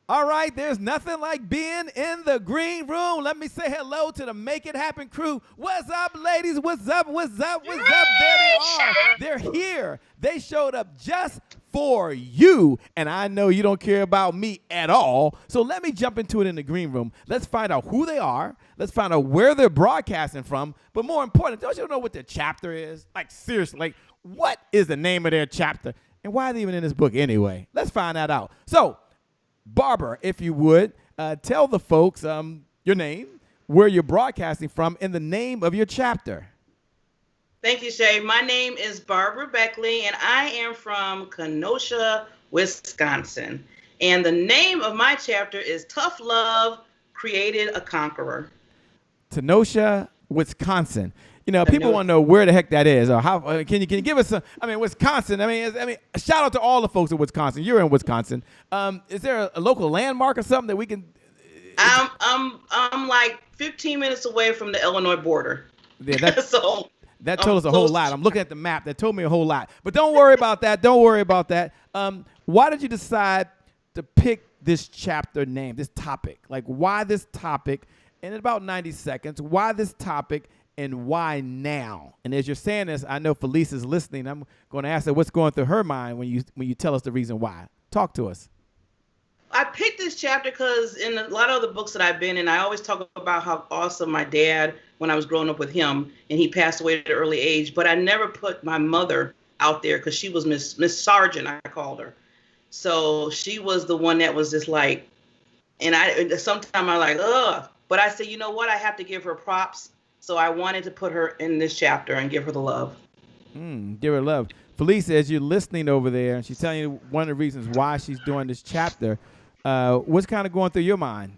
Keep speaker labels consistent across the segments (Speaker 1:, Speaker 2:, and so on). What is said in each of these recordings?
Speaker 1: All right, there's nothing like being in the green room. Let me say hello to the Make It Happen crew. What's up, ladies? What's up? What's up? What's up? There they are. They're here. They showed up just for you. And I know you don't care about me at all. So let me jump into it in the green room. Let's find out who they are. Let's find out where they're broadcasting from. But more important, don't you know what their chapter is? Like, seriously, like, what is the name of their chapter? And why are they even in this book anyway? Let's find that out. So, Barbara, if you would, tell the folks your name, where you're broadcasting from, and the name of your chapter.
Speaker 2: Thank you, Shay. My name is Barbara Beckley, and I am from Kenosha, Wisconsin. And the name of my chapter is Tough Love Created a Conqueror.
Speaker 1: Kenosha, Wisconsin. You know, people want to know where the heck that is, or how. Can you give us some? I mean, Wisconsin. I mean, shout out to all the folks in Wisconsin. You're in Wisconsin. Is there a local landmark or something that we can?
Speaker 2: I'm like 15 minutes away from the Illinois border.
Speaker 1: Yeah,
Speaker 2: so
Speaker 1: that told us a whole lot. I'm looking at the map. That told me a whole lot. But don't worry about that. Don't worry about that. Why did you decide to pick this chapter name, this topic? Like, why this topic? In about 90 seconds, why this topic? And why now? And as you're saying this, I know Felice is listening. I'm going to ask her what's going through her mind when you tell us the reason why. Talk to us.
Speaker 2: I picked this chapter because in a lot of the books that I've been in, I always talk about how awesome my dad, when I was growing up with him, and he passed away at an early age, but I never put my mother out there because she was Miss Sargent, I called her. So she was the one that was just like, and sometimes I'm like, ugh. But I said, you know what? I have to give her props. So I wanted to put her in this chapter and give her the love.
Speaker 1: Give her love. Felice, as you're listening over there, and she's telling you one of the reasons why she's doing this chapter, what's kind of going through your mind?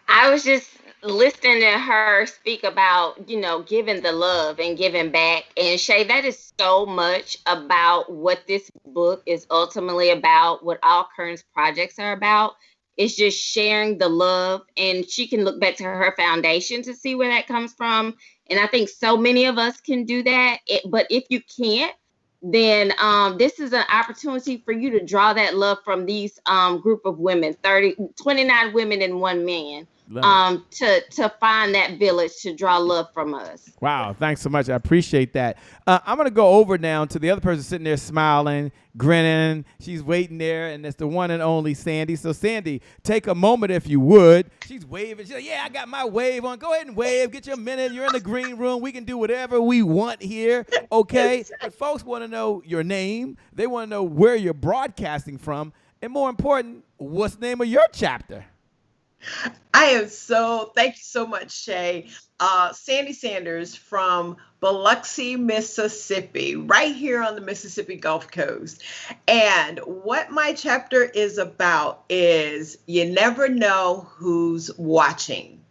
Speaker 3: I was just listening to her speak about, giving the love and giving back. And Shay, that is so much about what this book is ultimately about, what all Kearn's projects are about. It's just sharing the love, and she can look back to her foundation to see where that comes from. And I think so many of us can do that. But if you can't, then this is an opportunity for you to draw that love from these group of women, 29 women and one man, to find that village to draw love from us.
Speaker 1: Wow, thanks so much. I appreciate that. I'm going to go over now to the other person sitting there smiling, grinning. She's waiting there, and it's the one and only Sandy. So, Sandy, take a moment if you would. She's waving. She's like, yeah, I got my wave on. Go ahead and wave. Get your minute. You're in the green room. We can do whatever we want here, okay? But folks want to know your name. They want to know where you're broadcasting from. And more important, what's the name of your chapter?
Speaker 4: Thank you so much, Shay. Sandy Sanders from Biloxi, Mississippi, right here on the Mississippi Gulf Coast. And what my chapter is about is you never know who's watching.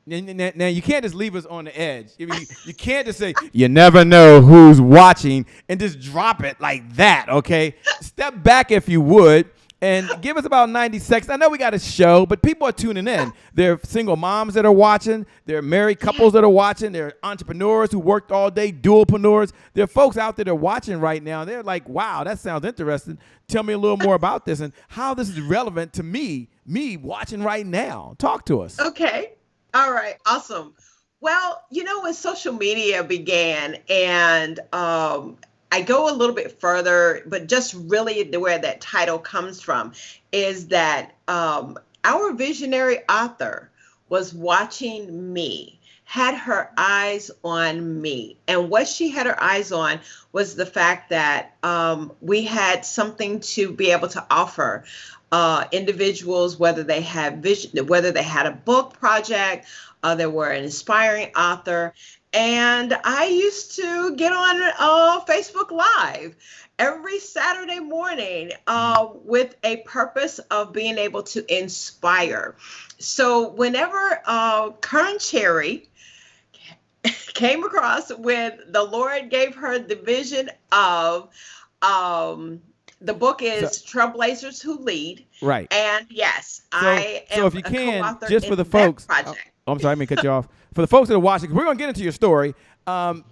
Speaker 1: Now, you can't just leave us on the edge. You can't just say, you never know who's watching, and just drop it like that, okay? Step back if you would. And give us about 90 seconds. I know we got a show, but people are tuning in. There are single moms that are watching. There are married couples that are watching. There are entrepreneurs who worked all day, dualpreneurs. There are folks out there that are watching right now. They're like, wow, that sounds interesting. Tell me a little more about this and how this is relevant to me watching right now. Talk to us.
Speaker 4: Okay. All right. Awesome. Well, when social media began, and I go a little bit further, but just really where that title comes from is that our visionary author was watching me, had her eyes on me. And what she had her eyes on was the fact that we had something to be able to offer individuals, whether they had vision, whether they had a book project, they were an inspiring author. And I used to get on Facebook Live every Saturday morning with a purpose of being able to inspire. So whenever Kearn Cherry came across when the Lord gave her the vision of the book is Trailblazers Who Lead.
Speaker 1: Right.
Speaker 4: And yes, I am
Speaker 1: if you
Speaker 4: a
Speaker 1: can,
Speaker 4: co-author
Speaker 1: just for the folks.
Speaker 4: project.
Speaker 1: I'm sorry, I mean cut you off. For the folks that are watching, we're going to get into your story.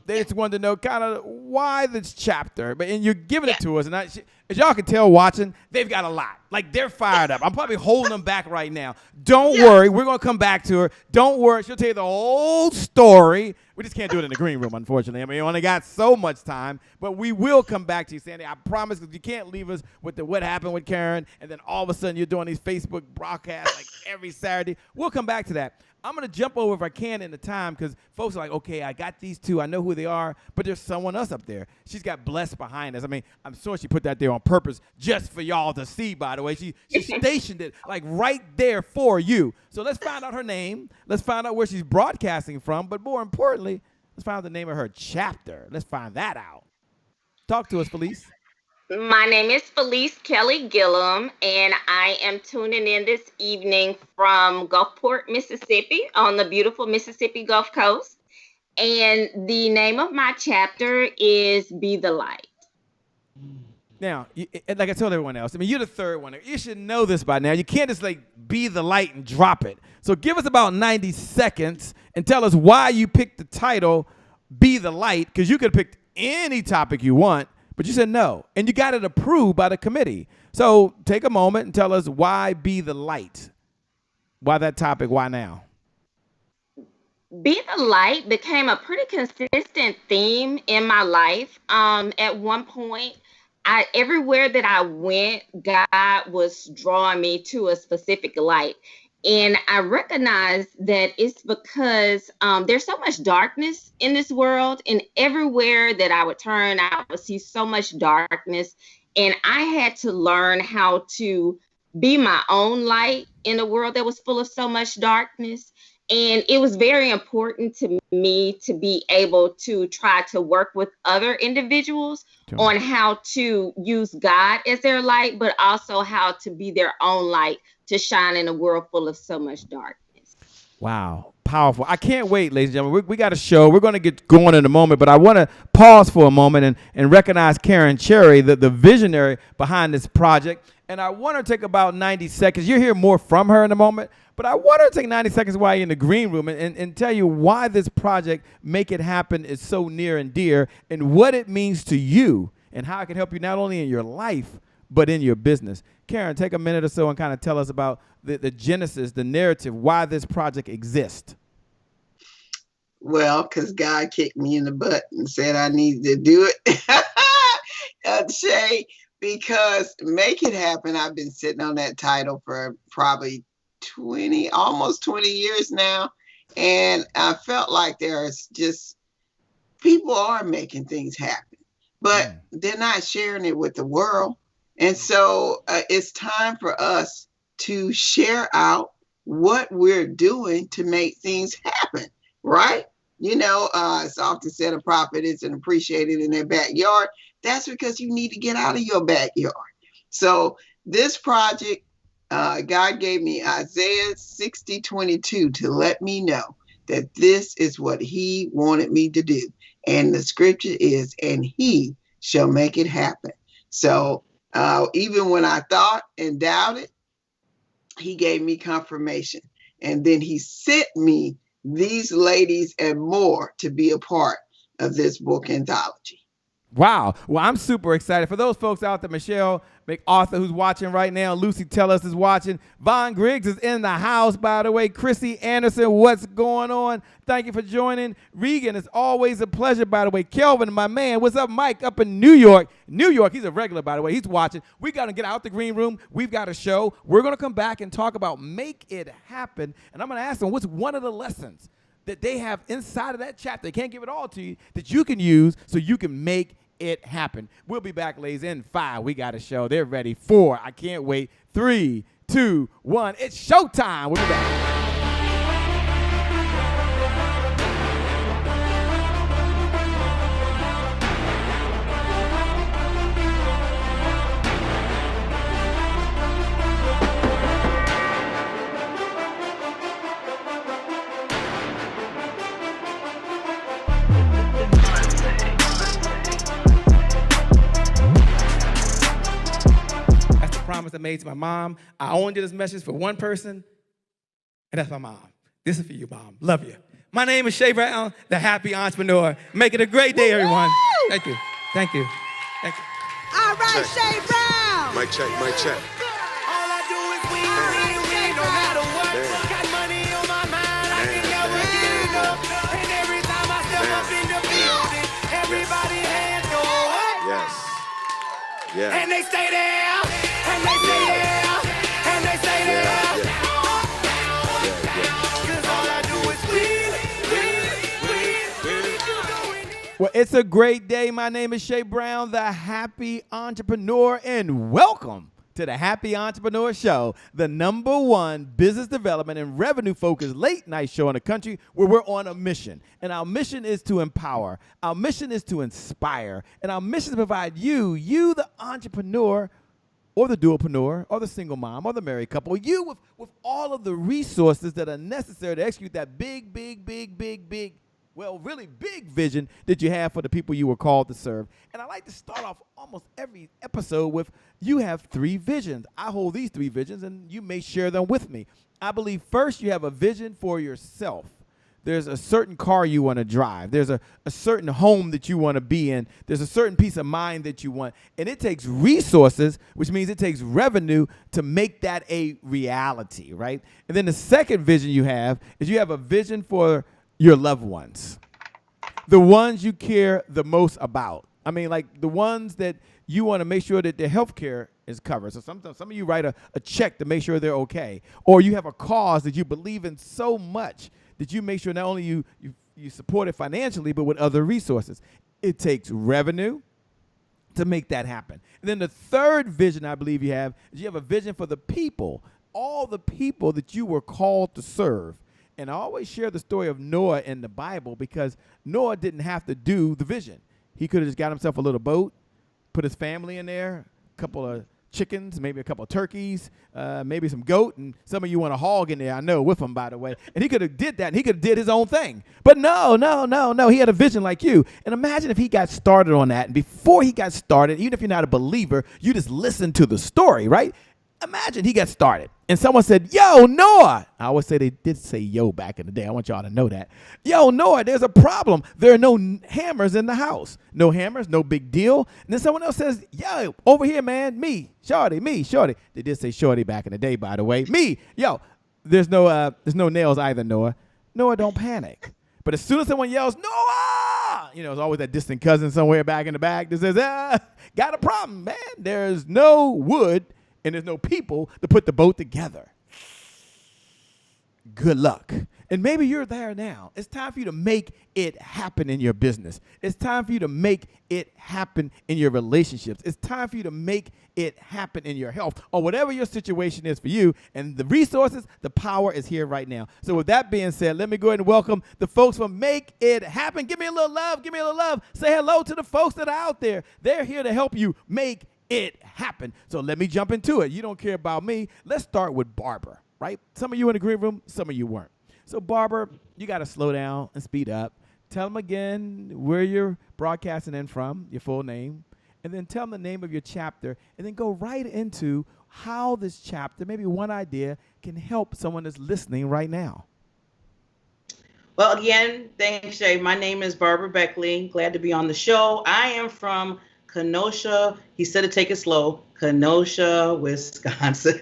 Speaker 1: They just wanted to know kind of why this chapter, and you're giving it to us. And as y'all can tell watching, they've got a lot. Like, they're fired up. I'm probably holding them back right now. Don't worry. We're going to come back to her. Don't worry. She'll tell you the whole story. We just can't do it in the green room, unfortunately. I mean, we only got so much time. But we will come back to you, Sandy. I promise, because you can't leave us with what happened with Kearn, and then all of a sudden you're doing these Facebook broadcasts like every Saturday. We'll come back to that. I'm going to jump over if I can in the time, because folks are like, okay, I got these two. I know who they are, but there's someone else up there. She's got Blessed behind us. I mean, I'm sure she put that there on purpose just for y'all to see, by the way. She stationed it like right there for you. So let's find out her name. Let's find out where she's broadcasting from. But more importantly, let's find out the name of her chapter. Let's find that out. Talk to us, Felice.
Speaker 3: My name is Felice Kelly Gillum, and I am tuning in this evening from Gulfport, Mississippi, on the beautiful Mississippi Gulf Coast. And the name of my chapter is Be the Light.
Speaker 1: Now, like I told everyone else, I mean, you're the third one. You should know this by now. You can't just like be the light and drop it. So give us about 90 seconds and tell us why you picked the title Be the Light, because you could have picked any topic you want, but you said no. And you got it approved by the committee. So take a moment and tell us why Be the Light. Why that topic? Why now?
Speaker 3: Be the Light became a pretty consistent theme in my life. At one point, everywhere that I went, God was drawing me to a specific light. And I recognized that it's because there's so much darkness in this world. And everywhere that I would turn, I would see so much darkness. And I had to learn how to be my own light in a world that was full of so much darkness. And it was very important to me to be able to try to work with other individuals on how to use God as their light, but also how to be their own light to shine in a world full of so much darkness.
Speaker 1: Wow. Powerful. I can't wait, ladies and gentlemen. We got a show. We're going to get going in a moment, but I want to pause for a moment and recognize Karen Cherry, the visionary behind this project. And I want her to take about 90 seconds. You'll hear more from her in a moment, but I want her to take 90 seconds while you're in the green room and tell you why this project, Make It Happen, is so near and dear, and what it means to you and how it can help you not only in your life, but in your business. Karen, take a minute or so and kind of tell us about the genesis, the narrative, why this project exists.
Speaker 5: Well, because God kicked me in the butt and said I needed to do it. Shay, because Make It Happen, I've been sitting on that title for probably almost 20 years now. And I felt like there's just, people are making things happen, but they're not sharing it with the world. And so it's time for us to share out what we're doing to make things happen, right? You know, it's often said a prophet isn't appreciated in their backyard. That's because you need to get out of your backyard. So this project, God gave me Isaiah 60:22 to let me know that this is what he wanted me to do. And the scripture is, and he shall make it happen. So even when I thought and doubted, he gave me confirmation. And then he sent me these ladies and more to be a part of this book anthology.
Speaker 1: Wow. Well, I'm super excited. For those folks out there, Michelle MacArthur, who's watching right now, Lucy Tellis is watching. Von Griggs is in the house, by the way. Chrissy Anderson, what's going on? Thank you for joining. Regan, it's always a pleasure, by the way. Kelvin, my man, what's up? Mike up in New York. New York, he's a regular, by the way. He's watching. We got to get out the green room. We've got a show. We're going to come back and talk about Make It Happen. And I'm going to ask them, what's one of the lessons that they have inside of that chapter? They can't give it all to you, that you can use so you can make it happen. We'll be back, ladies, in 5. We got a show. They're ready. 4. I can't wait. 3, 2, 1. It's showtime. We'll be back. Promise I made to my mom. I only did this message for one person, and that's my mom. This is for you, Mom. Love you. My name is Shay Brown, the happy entrepreneur. Make it a great day, everyone. Thank you. Thank you. Thank you.
Speaker 6: All right, Shay Brown.
Speaker 7: Mic check, mic check.
Speaker 6: All I do is win, no matter what. Got money on my mind, I can never get enough. And every time I step up in the building, everybody hands go up.
Speaker 7: Yes. Yeah.
Speaker 6: And they stay there, and they stay there, and they stay there. Cause all I do is win.
Speaker 1: Well, it's a great day. My name is Shay Brown, the happy entrepreneur, and welcome to the Happy Entrepreneur Show, the #1 business development and revenue-focused late-night show in the country where we're on a mission. And our mission is to empower. Our mission is to inspire. And our mission is to provide you, the entrepreneur, or the dualpreneur, or the single mom, or the married couple, you with all of the resources that are necessary to execute that big, really big vision that you have for the people you were called to serve. And I like to start off almost every episode with, you have 3 visions. I hold these 3 visions, and you may share them with me. I believe first you have a vision for yourself. There's a certain car you want to drive. There's a certain home that you want to be in. There's a certain peace of mind that you want. And it takes resources, which means it takes revenue to make that a reality, right? And then the second vision you have is you have a vision for your loved ones, the ones you care the most about. I mean, like the ones that you want to make sure that their health care is covered. So sometimes some of you write a check to make sure they're okay. Or you have a cause that you believe in so much that you make sure not only you support it financially, but with other resources. It takes revenue to make that happen. And then the third vision I believe you have is you have a vision for the people, all the people that you were called to serve. And I always share the story of Noah in the Bible because Noah didn't have to do the vision. He could have just got himself a little boat, put his family in there, a couple of chickens, maybe a couple of turkeys, maybe some goat, and some of you want a hog in there, I know, with him, by the way. And he could have did that, and he could have did his own thing. But no. He had a vision like you. And imagine if he got started on that, and before he got started, even if you're not a believer, you just listen to the story, right? Imagine he got started and someone said, yo, Noah. I always say they did say yo back in the day. I want y'all to know that. Yo, Noah, there's a problem. There are no hammers in the house. No hammers, no big deal. And then someone else says, yo, over here, man, me, shorty. They did say shorty back in the day, by the way. Me, yo, there's no nails either, Noah. Noah, don't panic. But as soon as someone yells, Noah, it's always that distant cousin somewhere back in the back that says, got a problem, man. There's no wood. And there's no people to put the boat together. Good luck. And maybe you're there now. It's time for you to make it happen in your business. It's time for you to make it happen in your relationships. It's time for you to make it happen in your health or whatever your situation is for you. And the resources, the power is here right now. So with that being said, let me go ahead and welcome the folks from Make It Happen. Give me a little love. Give me a little love. Say hello to the folks that are out there. They're here to help you make it happen. So let me jump into it. You don't care about me. Let's start with Barbara, right? Some of you in the green room, some of you weren't. So Barbara, you got to slow down and speed up. Tell them again where you're broadcasting in from, your full name, and then tell them the name of your chapter, and then go right into how this chapter, maybe one idea, can help someone that's listening right now.
Speaker 2: Well, again, thanks, Shay. My name is Barbara Beckley. Glad to be on the show. I am from Kenosha. He said to take it slow. Kenosha, Wisconsin.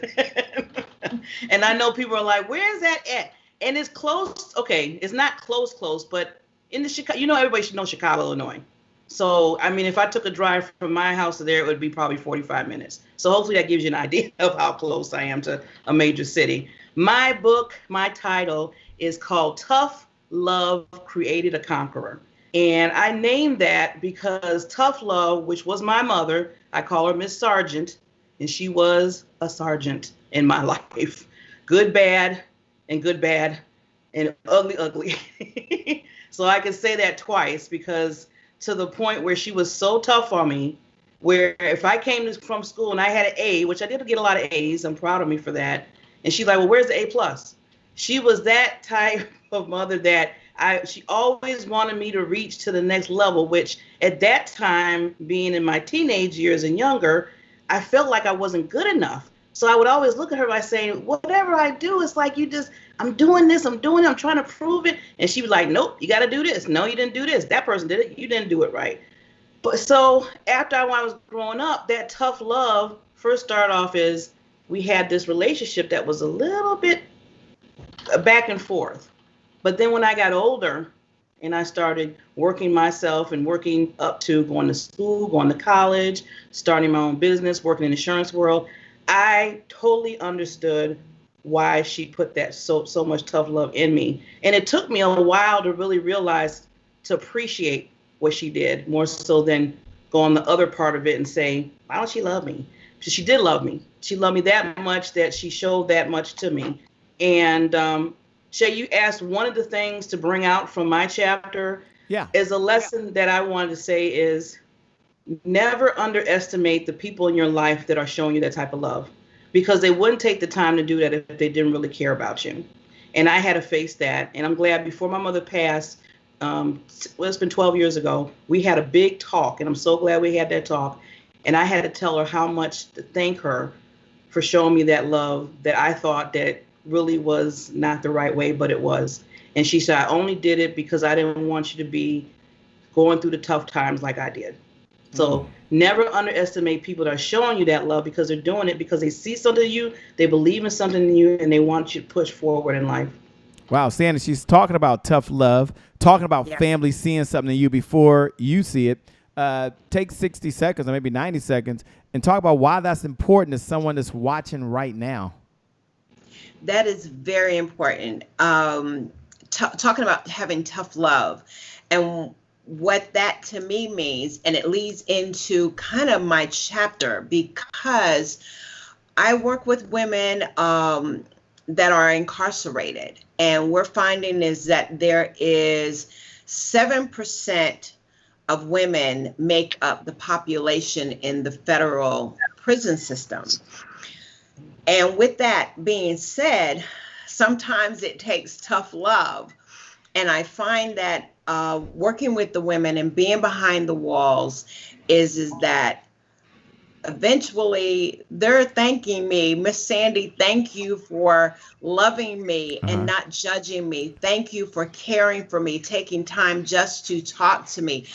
Speaker 2: And I know people are like, where is that at? And it's close. Okay, it's not close, but in the Chicago, everybody should know Chicago, Illinois. So, I mean, if I took a drive from my house to there, it would be probably 45 minutes. So hopefully that gives you an idea of how close I am to a major city. My book, my title is called Tough Love Created a Conqueror. And I named that because Tough Love, which was my mother, I call her Miss Sargent, and she was a sergeant in my life. Good, bad, and ugly, ugly. So I can say that twice because to the point where she was so tough on me, where if I came from school and I had an A, which I did get a lot of A's, I'm proud of me for that. And she's like, well, where's the A+? She was that type of mother that she always wanted me to reach to the next level, which at that time, being in my teenage years and younger, I felt like I wasn't good enough. So I would always look at her by saying, whatever I do, it's like I'm doing this, I'm doing it, I'm trying to prove it. And she was like, nope, you got to do this. No, you didn't do this. That person did it. You didn't do it right. But so after I was growing up, that tough love first started off as we had this relationship that was a little bit back and forth. But then when I got older and I started working myself and working up to going to school, going to college, starting my own business, working in the insurance world, I totally understood why she put that so much tough love in me. And it took me a while to really realize, to appreciate what she did, more so than go on the other part of it and say, why don't she love me? She did love me. She loved me that much that she showed that much to me. And Shay, you asked one of the things to bring out from my chapter.
Speaker 1: Yeah.
Speaker 2: Is a lesson that I wanted to say is never underestimate the people in your life that are showing you that type of love, because they wouldn't take the time to do that if they didn't really care about you. And I had to face that. And I'm glad before my mother passed, it's been 12 years ago, we had a big talk, and I'm so glad we had that talk. And I had to tell her how much to thank her for showing me that love that I thought that really was not the right way, but it was. And she said, I only did it because I didn't want you to be going through the tough times like I did. So never underestimate people that are showing you that love, because they're doing it because they see something in you, they believe in something in you, and they want you to push forward in life.
Speaker 1: Wow, Sandy, she's talking about tough love, talking about family seeing something in you before you see it. Take 60 seconds or maybe 90 seconds and talk about why that's important to someone that's watching right now.
Speaker 4: That is very important. Talking about having tough love and what that to me means, and it leads into kind of my chapter, because I work with women that are incarcerated, and we're finding is that there is 7% of women make up the population in the federal prison system. And with that being said, sometimes it takes tough love. And I find that working with the women and being behind the walls is that eventually they're thanking me. Miss Sandy, thank you for loving me and not judging me. Thank you for caring for me, taking time just to talk to me.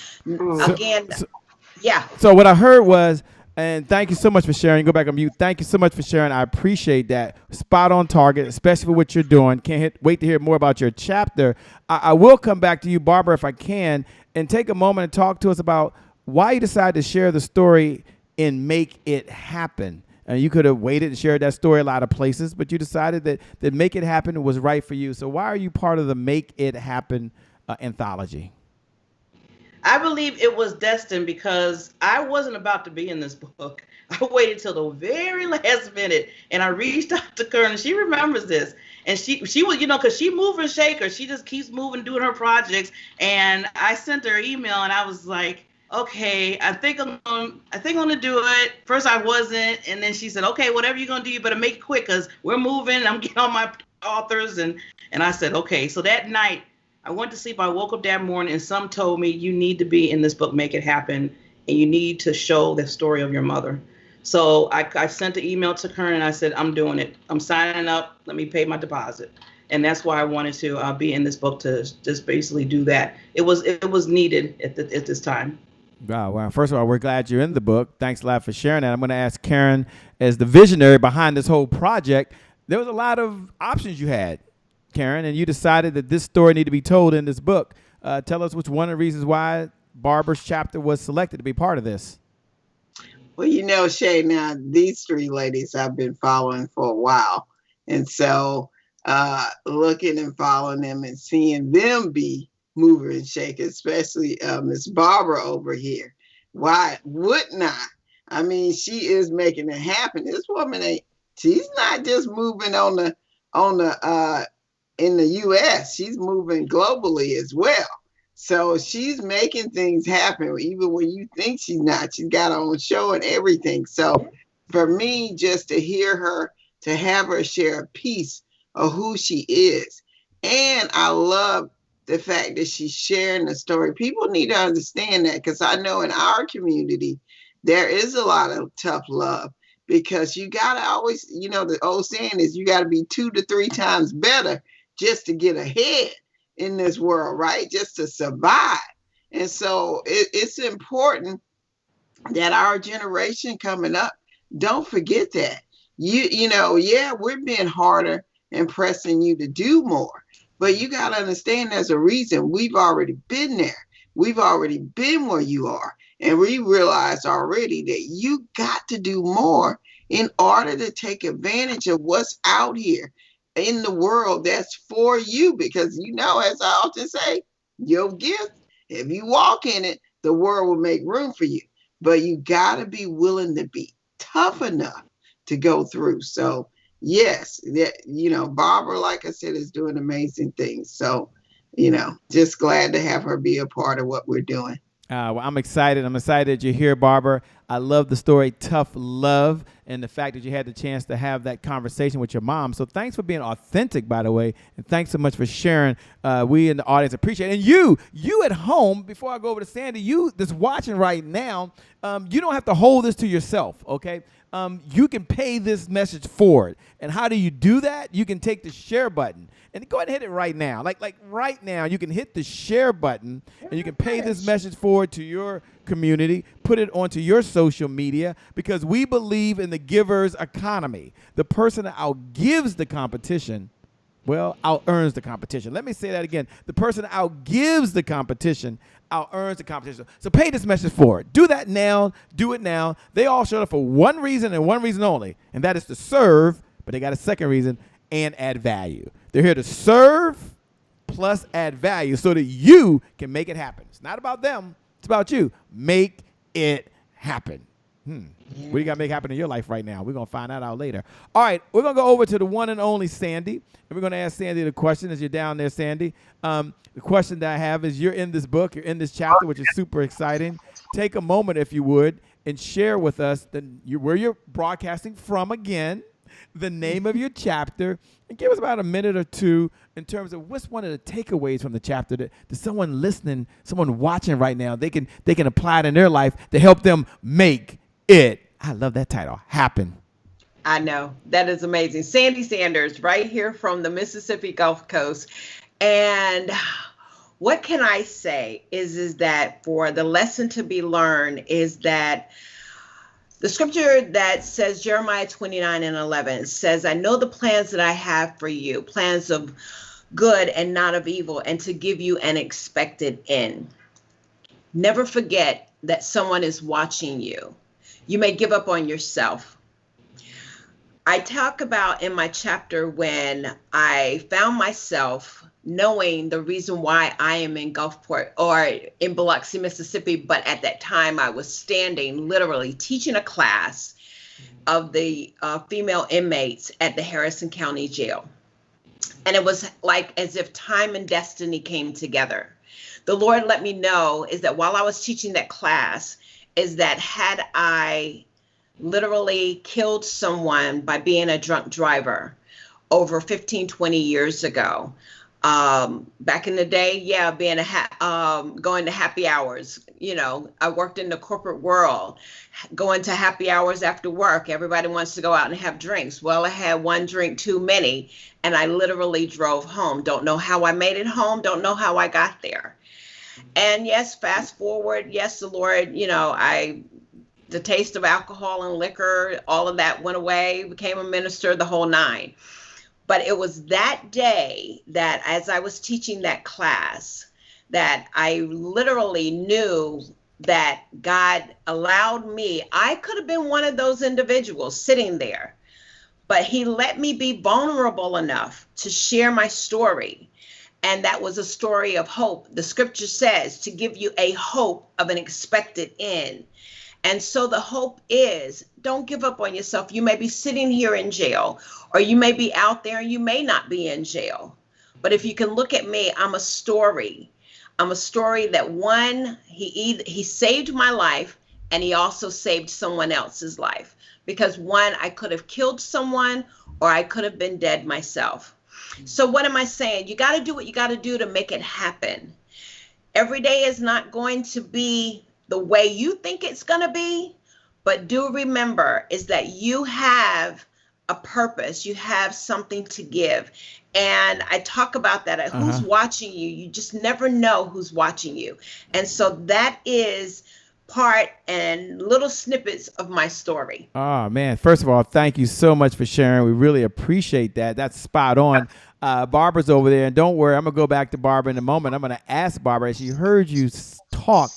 Speaker 1: So what I heard was, and thank you so much for sharing. Go back on mute. Thank you so much for sharing. I appreciate that. Spot on target, especially for what you're doing. Wait to hear more about your chapter. I will come back to you, Barbara, if I can, and take a moment and talk to us about why you decided to share the story in Make It Happen. And you could have waited and shared that story a lot of places, but you decided that Make It Happen was right for you. So why are you part of the Make It Happen anthology?
Speaker 2: I believe it was destined because I wasn't about to be in this book. I waited till the very last minute, and I reached out to Kearn, and she remembers this. And she was, because she move and shake her. She just keeps moving, doing her projects. And I sent her an email, and I was like, okay, I think I'm gonna do it. First I wasn't, and then she said, okay, whatever you're gonna do, you better make it quick, because we're moving. I'm getting on my authors, and I said, okay. So that night, I went to sleep. I woke up that morning, and some told me, you need to be in this book, Make It Happen, and you need to show the story of your mother. So I sent the email to Kearn, and I said, I'm doing it. I'm signing up. Let me pay my deposit. And that's why I wanted to be in this book, to just basically do that. It was needed at this time.
Speaker 1: Wow. First of all, we're glad you're in the book. Thanks a lot for sharing that. I'm going to ask Kearn, as the visionary behind this whole project, there was a lot of options you had, Kearn, and you decided that this story needed to be told in this book. Tell us which one of the reasons why Barbara's chapter was selected to be part of this.
Speaker 5: Well, Shay, now these three ladies I've been following for a while. And so looking and following them and seeing them be mover and shaker, especially Miss Barbara over here. Why wouldn't I? I mean, she is making it happen. This woman she's not just moving on the in the US, she's moving globally as well. So she's making things happen, even when you think she's not. She's got her own show and everything. So for me, just to hear her, to have her share a piece of who she is. And I love the fact that she's sharing the story. People need to understand that, because I know in our community, there is a lot of tough love. because you got to always, the old saying is you got to be 2 to 3 times better just to get ahead in this world, right? Just to survive. And so it's important that our generation coming up, don't forget that. We're being harder and pressing you to do more. But you got to understand there's a reason. We've already been there. We've already been where you are. And we realized already that you got to do more in order to take advantage of what's out here in the world that's for you. Because, as I often say, your gift, if you walk in it, the world will make room for you. But you got to be willing to be tough enough to go through. So, yes, Barbara, like I said, is doing amazing things. So, just glad to have her be a part of what we're doing.
Speaker 1: Well, I'm excited. I'm excited that you're here, Barbara. I love the story Tough Love and the fact that you had the chance to have that conversation with your mom. So thanks for being authentic, by the way, and thanks so much for sharing. We in the audience appreciate it. And you at home, before I go over to Sandy, you that's watching right now, you don't have to hold this to yourself, okay? You can pay this message forward. And how do you do that? You can take the share button and go ahead and hit it right now. Like right now, you can hit the share button and you can pay this message forward to your community, put it onto your social media, because we believe in the giver's economy. The person that outgives the competition, out-earns the competition. Let me say that again. The person that outgives the competition out-earns the competition. So pay this message forward. Do that now. Do it now. They all showed up for one reason and one reason only, and that is to serve, but they got a second reason, and add value. They're here to serve plus add value so that you can make it happen. It's not about them. It's about you. Make it happen. What do you got to make happen in your life right now? We're going to find that out later. All right, we're going to go over to the one and only Sandy, and we're going to ask Sandy the question as you're down there, Sandy. The question that I have is, you're in this book, you're in this chapter, which is super exciting. Take a moment, if you would, and share with us where you're broadcasting from again, the name of your chapter, and give us about a minute or two in terms of what's one of the takeaways from the chapter that someone listening, someone watching right now, they can apply it in their life to help them make it, I love that title, happen.
Speaker 4: I know. That is amazing. Sandy Sanders, right here from the Mississippi Gulf Coast. And what can I say is that for the lesson to be learned is that the scripture that says, Jeremiah 29:11 says, I know the plans that I have for you, plans of good and not of evil, and to give you an expected end. Never forget that someone is watching you. You may give up on yourself. I talk about in my chapter when I found myself knowing the reason why I am in Gulfport or in Biloxi, Mississippi, but at that time I was standing, literally teaching a class of the female inmates at the Harrison County Jail. And it was like as if time and destiny came together. The Lord let me know is that while I was teaching that class, is that had I literally killed someone by being a drunk driver over 15, 20 years ago, back in the day, being going to happy hours, I worked in the corporate world, going to happy hours after work. Everybody wants to go out and have drinks. Well, I had one drink too many, and I literally drove home. Don't know how I made it home. Don't know how I got there. And yes, fast forward. Yes, the Lord, the taste of alcohol and liquor, all of that went away, became a minister, the whole nine. But it was that day that as I was teaching that class, that I literally knew that God allowed me, I could have been one of those individuals sitting there, but he let me be vulnerable enough to share my story. And that was a story of hope. The scripture says to give you a hope of an expected end. And so the hope is, don't give up on yourself. You may be sitting here in jail, or you may be out there and you may not be in jail. But if you can look at me, I'm a story. I'm a story that one, he saved my life, and he also saved someone else's life. Because one, I could have killed someone, or I could have been dead myself. So what am I saying? You got to do what you got to do to make it happen. Every day is not going to be the way you think it's going to be, But do remember is that you have a purpose, you have something to give. And I talk about that. Who's watching you? You just never know who's watching you. And so that is part and little snippets of my story.
Speaker 1: Oh, man. First of all, thank you so much for sharing. We really appreciate that. That's spot on. Barbara's over there. And don't worry, I'm going to go back to Barbara in a moment. I'm going to ask Barbara, as she heard you talk,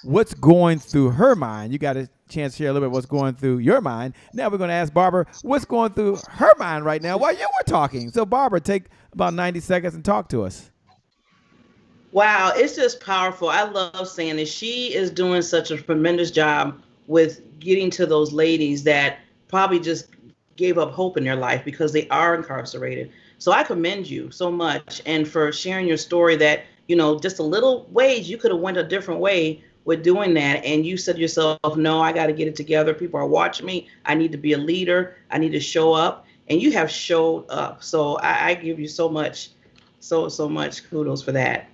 Speaker 1: what's going through her mind. You got a chance to share a little bit what's going through your mind. Now we're going to ask Barbara what's going through her mind right now while you were talking. So, Barbara, take about 90 seconds and talk to us.
Speaker 2: Wow, it's just powerful. I love saying this. She is doing such a tremendous job with getting to those ladies that probably just gave up hope in their life because they are incarcerated. So I commend you so much, and for sharing your story that, you know, just a little ways you could have went a different way with doing that. And you said to yourself, no, I got to get it together. People are watching me. I need to be a leader. I need to show up. And you have showed up. So I give you so much, so much kudos for that.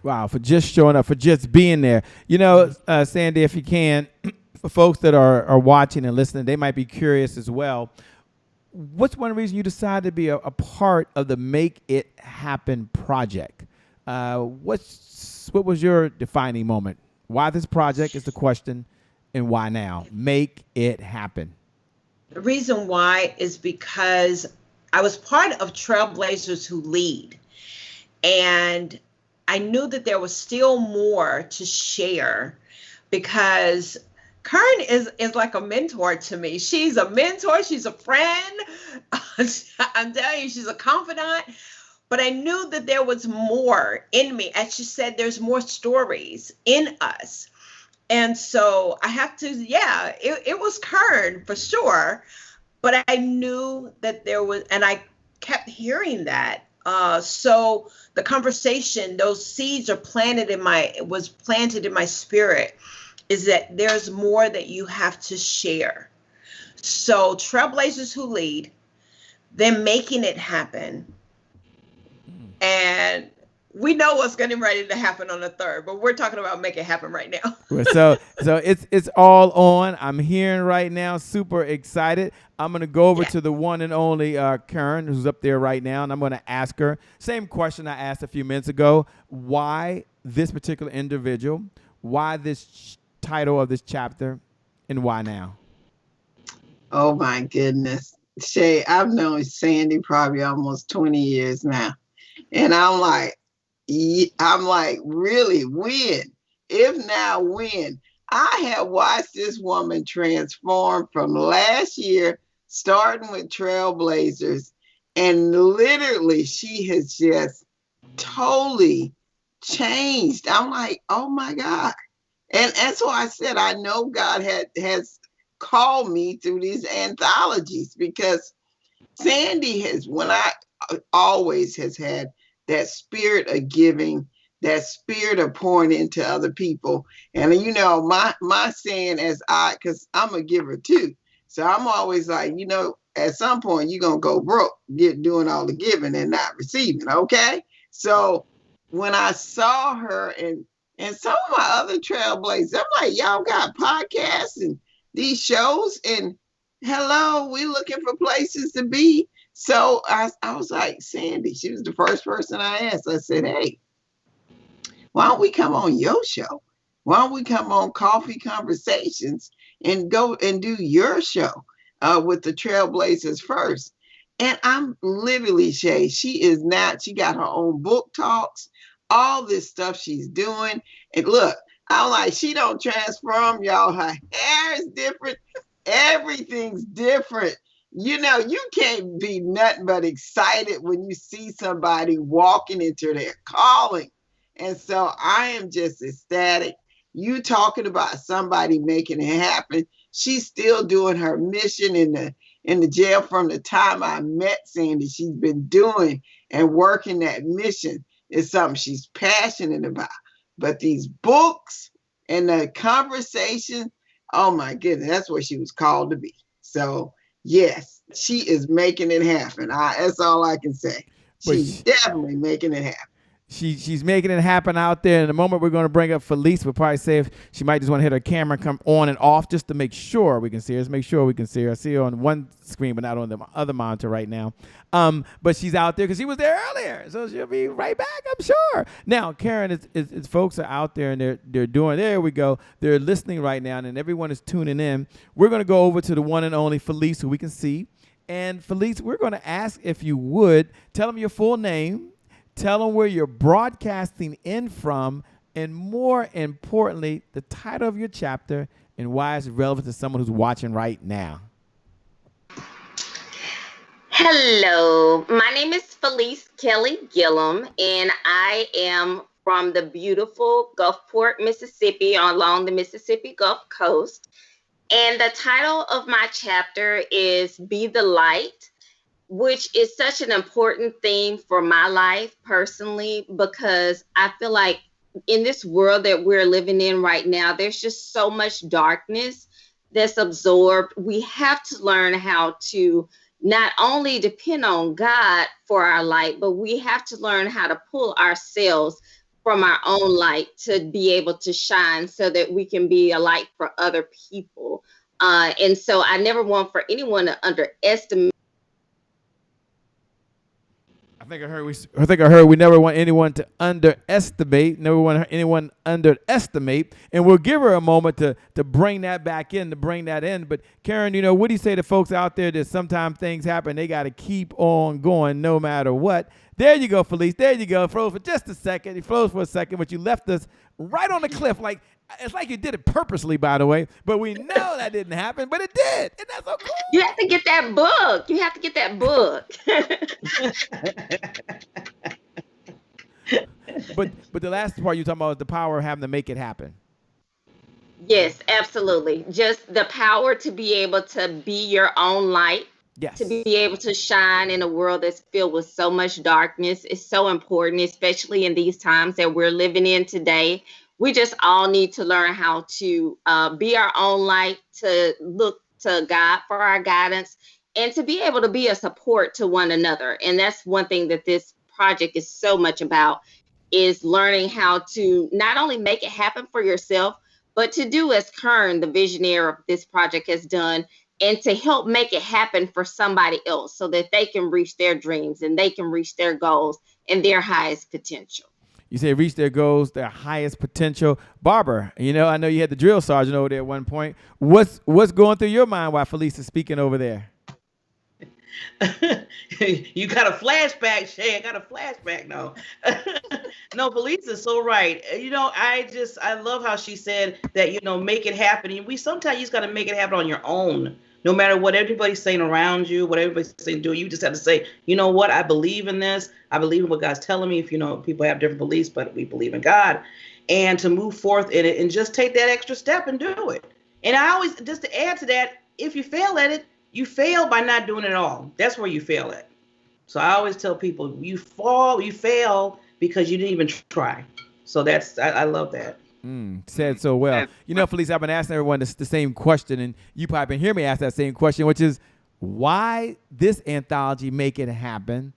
Speaker 1: Wow, for just showing up, for just being there. You know, Sandy, if you can, for folks that are watching and listening, they might be curious as well. What's one reason you decided to be a part of the Make It Happen project? What was your defining moment? Why this project is the question, and why now? Make it happen.
Speaker 4: The reason why is because I was part of Trailblazers Who Lead, and I knew that there was still more to share because Kearn is like a mentor to me. She's a mentor. She's a friend. I'm telling you, she's a confidant. But I knew that there was more in me. As she said, there's more stories in us. And so I have to, it was Kearn for sure. But I knew that there was, and I kept hearing that. So the conversation, those seeds are planted in my spirit, is that there's more that you have to share. So Trailblazers Who Lead, them making it happen. And we know what's getting ready to happen on the 3rd, but we're talking about make it happen right now.
Speaker 1: So it's all on. I'm hearing right now, super excited. I'm going to go over to the one and only Kearn, who's up there right now, and I'm going to ask her, same question I asked a few minutes ago, why this particular individual, why this title of this chapter, and why now?
Speaker 5: Oh, my goodness. Shay, I've known Sandy probably almost 20 years now. And I'm like, really, when? If now, when? I have watched this woman transform from last year, starting with Trailblazers, and literally she has just totally changed. I'm like, oh my God. And so I said, I know God has called me through these anthologies, because Sandy always has had that spirit of giving, that spirit of pouring into other people. And you know, my saying because I'm a giver too. So I'm always like, you know, at some point you're going to go broke doing all the giving and not receiving. Okay. So when I saw her and some of my other Trailblazers, I'm like, y'all got podcasts and these shows, and hello, we're looking for places to be. So I was like, Sandy, she was the first person I asked. I said, hey, why don't we come on your show? Why don't we come on Coffee Conversations and go and do your show with the Trailblazers first? And I'm literally, Shay, she got her own book talks, all this stuff she's doing. And look, I'm like, she don't transform, y'all. Her hair is different. Everything's different. You know, you can't be nothing but excited when you see somebody walking into their calling. And so I am just ecstatic. You talking about somebody making it happen. She's still doing her mission in the jail from the time I met Sandy. She's been doing and working that mission. Is something she's passionate about. But these books and the conversation, oh my goodness, that's what she was called to be. So yes, she is making it happen. That's all I can say. She's definitely making it happen.
Speaker 1: She's making it happen out there. In the moment, we're going to bring up Felice. We'll probably say if she might just want to hit her camera and come on and off just to make sure we can see her. Let's make sure we can see her. I see her on one screen, but not on the other monitor right now. But she's out there because she was there earlier, so she'll be right back, I'm sure. Now, Karen, is folks are out there and they're doing. There we go. They're listening right now, and everyone is tuning in. We're going to go over to the one and only Felice, who we can see. And Felice, we're going to ask if you would tell them your full name. Tell them where you're broadcasting in from, and more importantly, the title of your chapter and why it's relevant to someone who's watching right now.
Speaker 3: Hello, my name is Felice Kelly Gillum, and I am from the beautiful Gulfport, Mississippi, along the Mississippi Gulf Coast. And the title of my chapter is Be the Light, which is such an important theme for my life personally, because I feel like in this world that we're living in right now, there's just so much darkness that's absorbed. We have to learn how to not only depend on God for our light, but we have to learn how to pull ourselves from our own light to be able to shine so that we can be a light for other people. And so I never want for anyone to underestimate.
Speaker 1: I think I heard we never want anyone to underestimate, never want anyone underestimate, and we'll give her a moment to bring that back in, to bring that in. But Karen, what do you say to folks out there that sometimes things happen, they got to keep on going no matter what? There you go, Felice. There you go. Froze for just a second. He froze for a second, but you left us right on the cliff. It's like you did it purposely, by the way, but we know that didn't happen, but it did. And that's so cool.
Speaker 3: You have to get that book. You have to get that book.
Speaker 1: But the last part you're talking about is the power of having to make it happen.
Speaker 3: Yes, absolutely. Just the power to be able to be your own light.
Speaker 1: Yes.
Speaker 3: To be able to shine in a world that's filled with so much darkness is so important, especially in these times that we're living in today. We just all need to learn how to be our own light, to look to God for our guidance, and to be able to be a support to one another. And that's one thing that this project is so much about, is learning how to not only make it happen for yourself, but to do as Kearn, the visionary of this project, has done, and to help make it happen for somebody else so that they can reach their dreams and they can reach their goals and their highest potential.
Speaker 1: You say reach their goals, their highest potential. Barbara, I know you had the drill sergeant over there at one point. What's going through your mind while Felice is speaking over there?
Speaker 2: You got a flashback, Shay. I got a flashback. No, no, Felice is so right. I love how she said that, make it happen. And sometimes you just got to make it happen on your own. No matter what everybody's saying around you, what everybody's saying do, you just have to say, you know what, I believe in this. I believe in what God's telling me. If people have different beliefs, but we believe in God, and to move forth in it and just take that extra step and do it. And I always, just to add to that, if you fail at it, you fail by not doing it all. That's where you fail at. So I always tell people, you fail because you didn't even try. So I love that.
Speaker 1: Said so well. Felice, I've been asking everyone the same question, and you probably been hearing me ask that same question, which is why this anthology Make It Happen,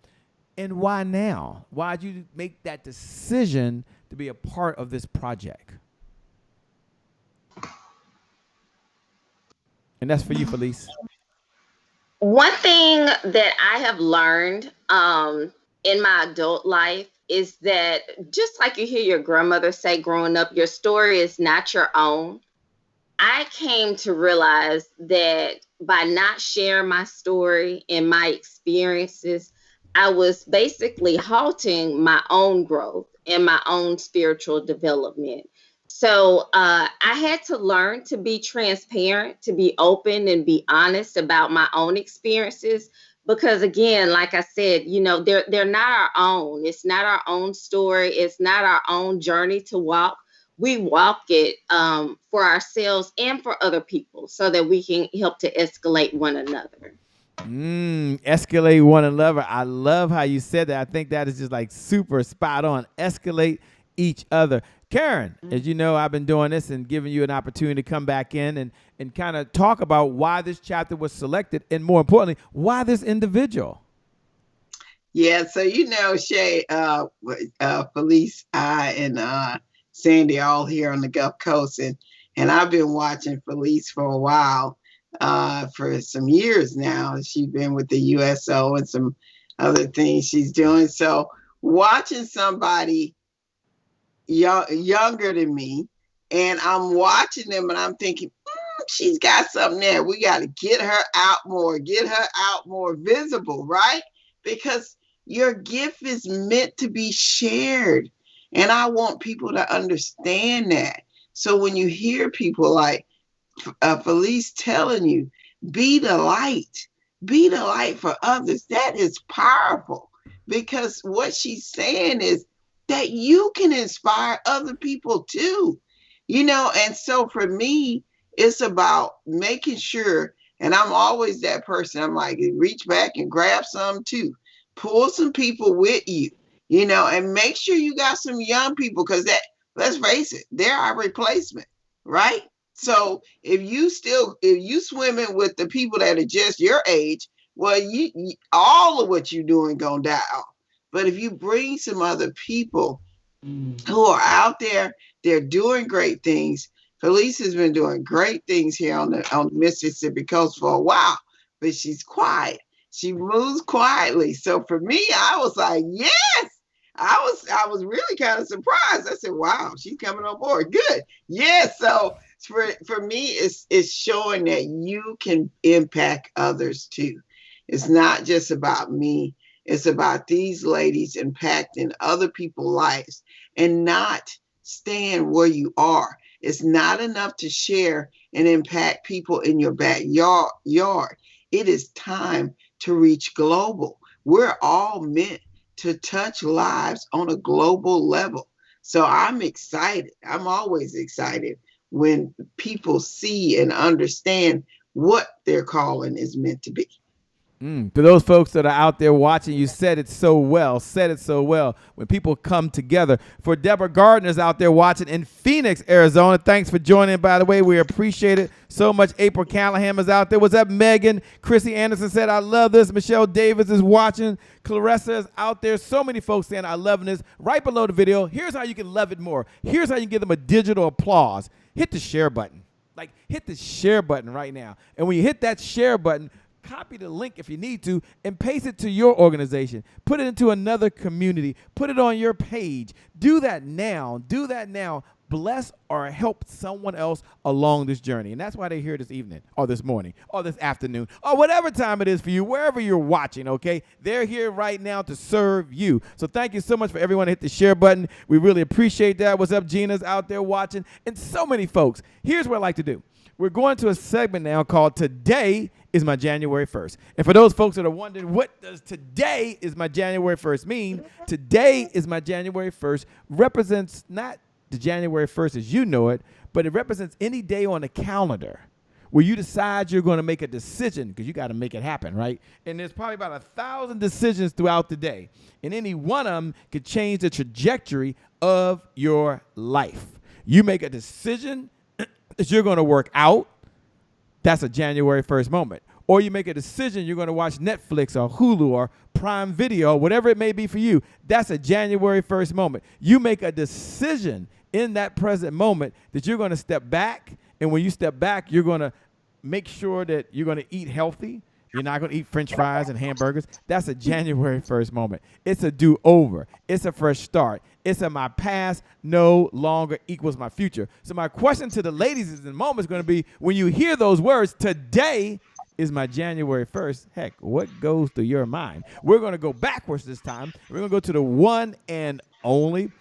Speaker 1: and why now? Why'd you make that decision to be a part of this project? And that's for you, Felice.
Speaker 3: One thing that I have learned in my adult life is that, just like you hear your grandmother say growing up, your story is not your own. I came to realize that by not sharing my story and my experiences, I was basically halting my own growth and my own spiritual development. So I had to learn to be transparent, to be open and be honest about my own experiences. Because again, like I said, they're not our own. It's not our own story. It's not our own journey to walk. We walk it for ourselves and for other people so that we can help to escalate one another.
Speaker 1: Escalate one another. I love how you said that. I think that is just like super spot on. Escalate each other. Karen, as you know, I've been doing this and giving you an opportunity to come back in and kind of talk about why this chapter was selected, and more importantly, why this individual.
Speaker 5: Yeah, so Shay, Felice, I, and Sandy all here on the Gulf Coast, and I've been watching Felice for a while, for some years now. She's been with the USO and some other things she's doing. So watching somebody younger than me, and I'm watching them, and I'm thinking, she's got something there. We got to get her out more visible, right? Because your gift is meant to be shared. And I want people to understand that. So when you hear people like Felice telling you, be the light for others, that is powerful, because what she's saying is that you can inspire other people too, and so for me, it's about making sure, and I'm always that person, I'm like, reach back and grab some too, pull some people with you, and make sure you got some young people, because let's face it, they're our replacement, right? So if you swimming with the people that are just your age, well, you all of what you're doing gonna die off. But if you bring some other people who are out there, they're doing great things. Felice has been doing great things here on the Mississippi coast for a while, but she's quiet. She moves quietly. So for me, I was like, yes. I was really kind of surprised. I said, wow, she's coming on board. Good. Yeah. So for me, it's showing that you can impact others too. It's not just about me. It's about these ladies impacting other people's lives and not staying where you are. It's not enough to share and impact people in your backyard. It is time to reach global. We're all meant to touch lives on a global level. So I'm excited. I'm always excited when people see and understand what their calling is meant to be.
Speaker 1: To those folks that are out there watching, you said it so well. When people come together. For Deborah Gardner's out there watching in Phoenix, Arizona, thanks for joining, by the way. We appreciate it so much. April Callahan is out there. What's up, Megan? Chrissy Anderson said, I love this. Michelle Davis is watching. Clarissa is out there. So many folks saying, I love this. Right below the video, here's how you can love it more. Here's how you can give them a digital applause. Hit the share button. Hit the share button right now. And when you hit that share button, copy the link if you need to and paste it to your organization. Put it into another community. Put it on your page. Do that now. Bless or help someone else along this journey. And that's why they're here this evening or this morning or this afternoon or whatever time it is for you, wherever you're watching, okay? They're here right now to serve you. So thank you so much for everyone to hit the share button. We really appreciate that. What's up, Gina's out there watching? And so many folks. Here's what I like to do. We're going to a segment now called Today is My January 1st. And for those folks that are wondering, what does today is my January 1st mean? Today is my January 1st represents not the January 1st as you know it, but it represents any day on the calendar where you decide you're going to make a decision, because you got to make it happen, right? And there's probably about 1,000 decisions throughout the day. And any one of them could change the trajectory of your life. You make a decision that you're going to work out, that's a January 1st moment. Or you make a decision you're going to watch Netflix or Hulu or Prime Video, whatever it may be for you, that's a January 1st moment. You make a decision in that present moment that you're going to step back, and when you step back, you're going to make sure that you're going to eat healthy. You're not going to eat French fries and hamburgers. That's a January 1st moment. It's a do-over. It's a fresh start. It's a my past no longer equals my future. So my question to the ladies in the moment is going to be, when you hear those words, today is my January 1st, heck, what goes through your mind? We're going to go backwards this time. We're going to go to the one and only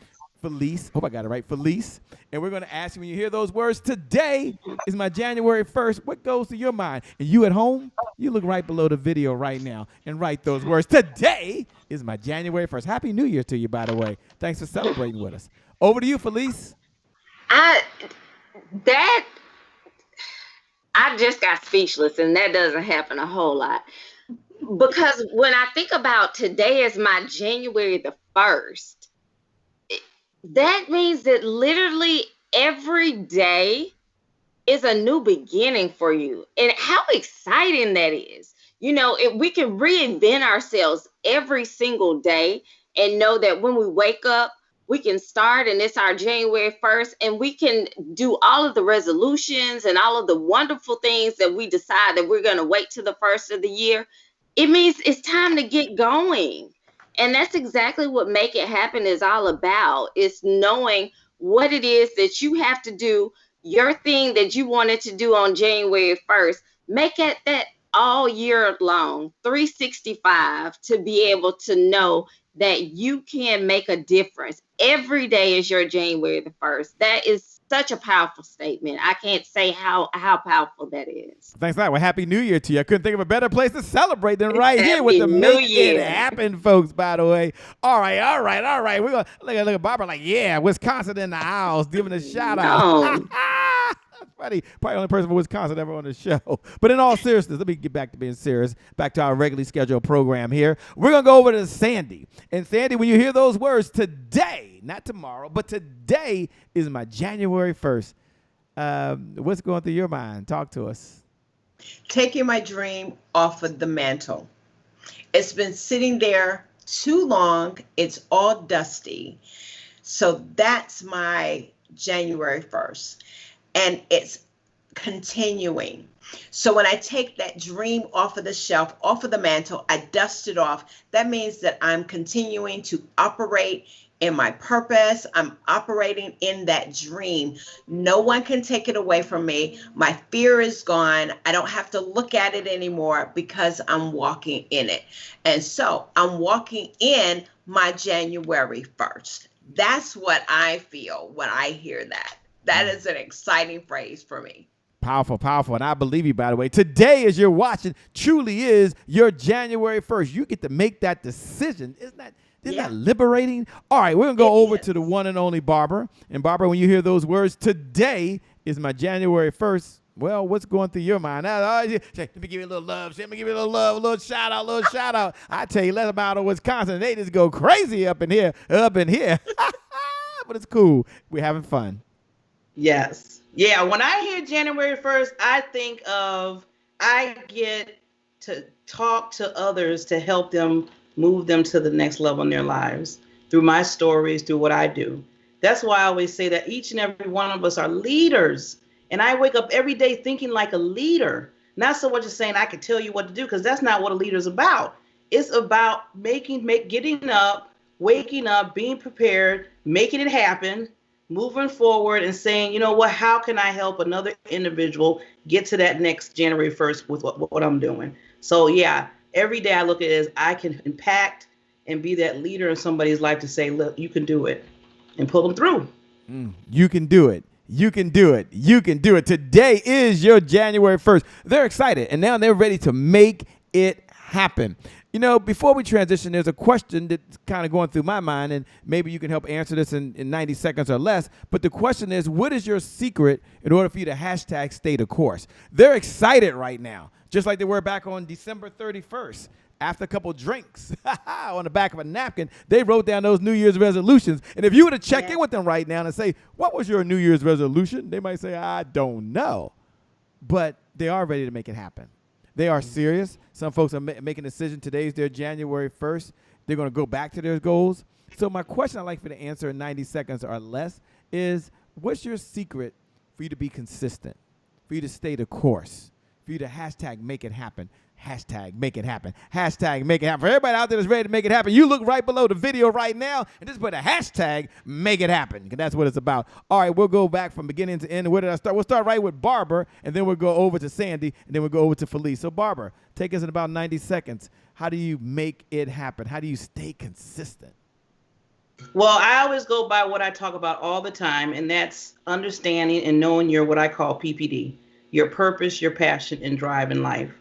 Speaker 1: Felice. Hope I got it right. Felice. And we're going to ask you, when you hear those words, today is my January 1st, what goes through your mind? And you at home, you look right below the video right now and write those words. Today is my January 1st. Happy New Year to you, by the way. Thanks for celebrating with us. Over to you, Felice.
Speaker 3: I just got speechless, and that doesn't happen a whole lot. Because when I think about today as my January the 1st, that means that literally every day is a new beginning for you. And how exciting that is. we can reinvent ourselves every single day and know that when we wake up, we can start and it's our January 1st and we can do all of the resolutions and all of the wonderful things that we decide that we're going to wait till the first of the year. It means it's time to get going. And that's exactly what Make It Happen is all about. It's knowing what it is that you have to do, your thing that you wanted to do on January 1st. Make it that all year long, 365, to be able to know that you can make a difference. Every day is your January the 1st. That is such a powerful statement. I can't say how powerful that is.
Speaker 1: Thanks a lot. Well, Happy New Year to you. I couldn't think of a better place to celebrate than right here with the
Speaker 3: New
Speaker 1: Make
Speaker 3: Year.
Speaker 1: It Happen folks, by the way. All right. We're going to look at Barbara like, yeah, Wisconsin in the house, giving a shout out. That's funny. Probably the only person from Wisconsin ever on the show. But in all seriousness, let me get back to being serious. Back to our regularly scheduled program here. We're going to go over to Sandy. And Sandy, when you hear those words, today, not tomorrow, but today is my January 1st. What's going through your mind? Talk to us.
Speaker 4: Taking my dream off of the mantle. It's been sitting there too long. It's all dusty. So that's my January 1st. And it's continuing. So when I take that dream off of the shelf, off of the mantle, I dust it off. That means that I'm continuing to operate in my purpose. I'm operating in that dream. No one can take it away from me. My fear is gone. I don't have to look at it anymore because I'm walking in it. And so I'm walking in my January 1st. That's what I feel when I hear that. That is an exciting phrase for me.
Speaker 1: Powerful, powerful. And I believe you, by the way. Today, as you're watching, truly is your January 1st. You get to make that decision. Isn't that liberating? All right, we're going to go over to the one and only Barbara. And Barbara, when you hear those words, today is my January 1st. Well, what's going through your mind? Let me give you a little love. Let me give you a little love, a little shout out, I tell you, let them out of Wisconsin. They just go crazy up in here. But it's cool. We're having fun.
Speaker 2: Yes. Yeah. When I hear January 1st, I get to talk to others to help them move them to the next level in their lives through my stories, through what I do. That's why I always say that each and every one of us are leaders. And I wake up every day thinking like a leader, not so much as saying I can tell you what to do, because that's not what a leader is about. It's about getting up, waking up, being prepared, making it happen, moving forward and saying, you know what, how can I help another individual get to that next January 1st with what I'm doing? So yeah, every day I look at it as I can impact and be that leader in somebody's life to say, look, you can do it, and pull them through.
Speaker 1: You can do it. You can do it. You can do it. Today is your January 1st. They're excited, and now they're ready to make it happen. You know, before we transition, there's a question that's kind of going through my mind, and maybe you can help answer this in 90 seconds or less. But the question is, what is your secret in order for you to hashtag stay the course? They're excited right now, just like they were back on December 31st. After a couple drinks on the back of a napkin, they wrote down those New Year's resolutions. And if you were to check in with them right now and say, what was your New Year's resolution? They might say, I don't know. But they are ready to make it happen. They are serious. Some folks are making a decision. Today's their January 1st. They're going to go back to their goals. So my question I'd like for you to answer in 90 seconds or less is, what's your secret for you to be consistent, for you to stay the course, for you to hashtag make it happen? Hashtag make it happen. Hashtag make it happen. For everybody out there that's ready to make it happen, you look right below the video right now and just put a hashtag make it happen, because that's what it's about. All right, we'll go back from beginning to end. Where did I start? We'll start right with Barbara, and then we'll go over to Sandy, and then we'll go over to Felice. So Barbara, take us in about 90 seconds. How do you make it happen? How do you stay consistent?
Speaker 2: Well, I always go by what I talk about all the time, and that's understanding and knowing your what I call PPD, your purpose, your passion, and drive in life.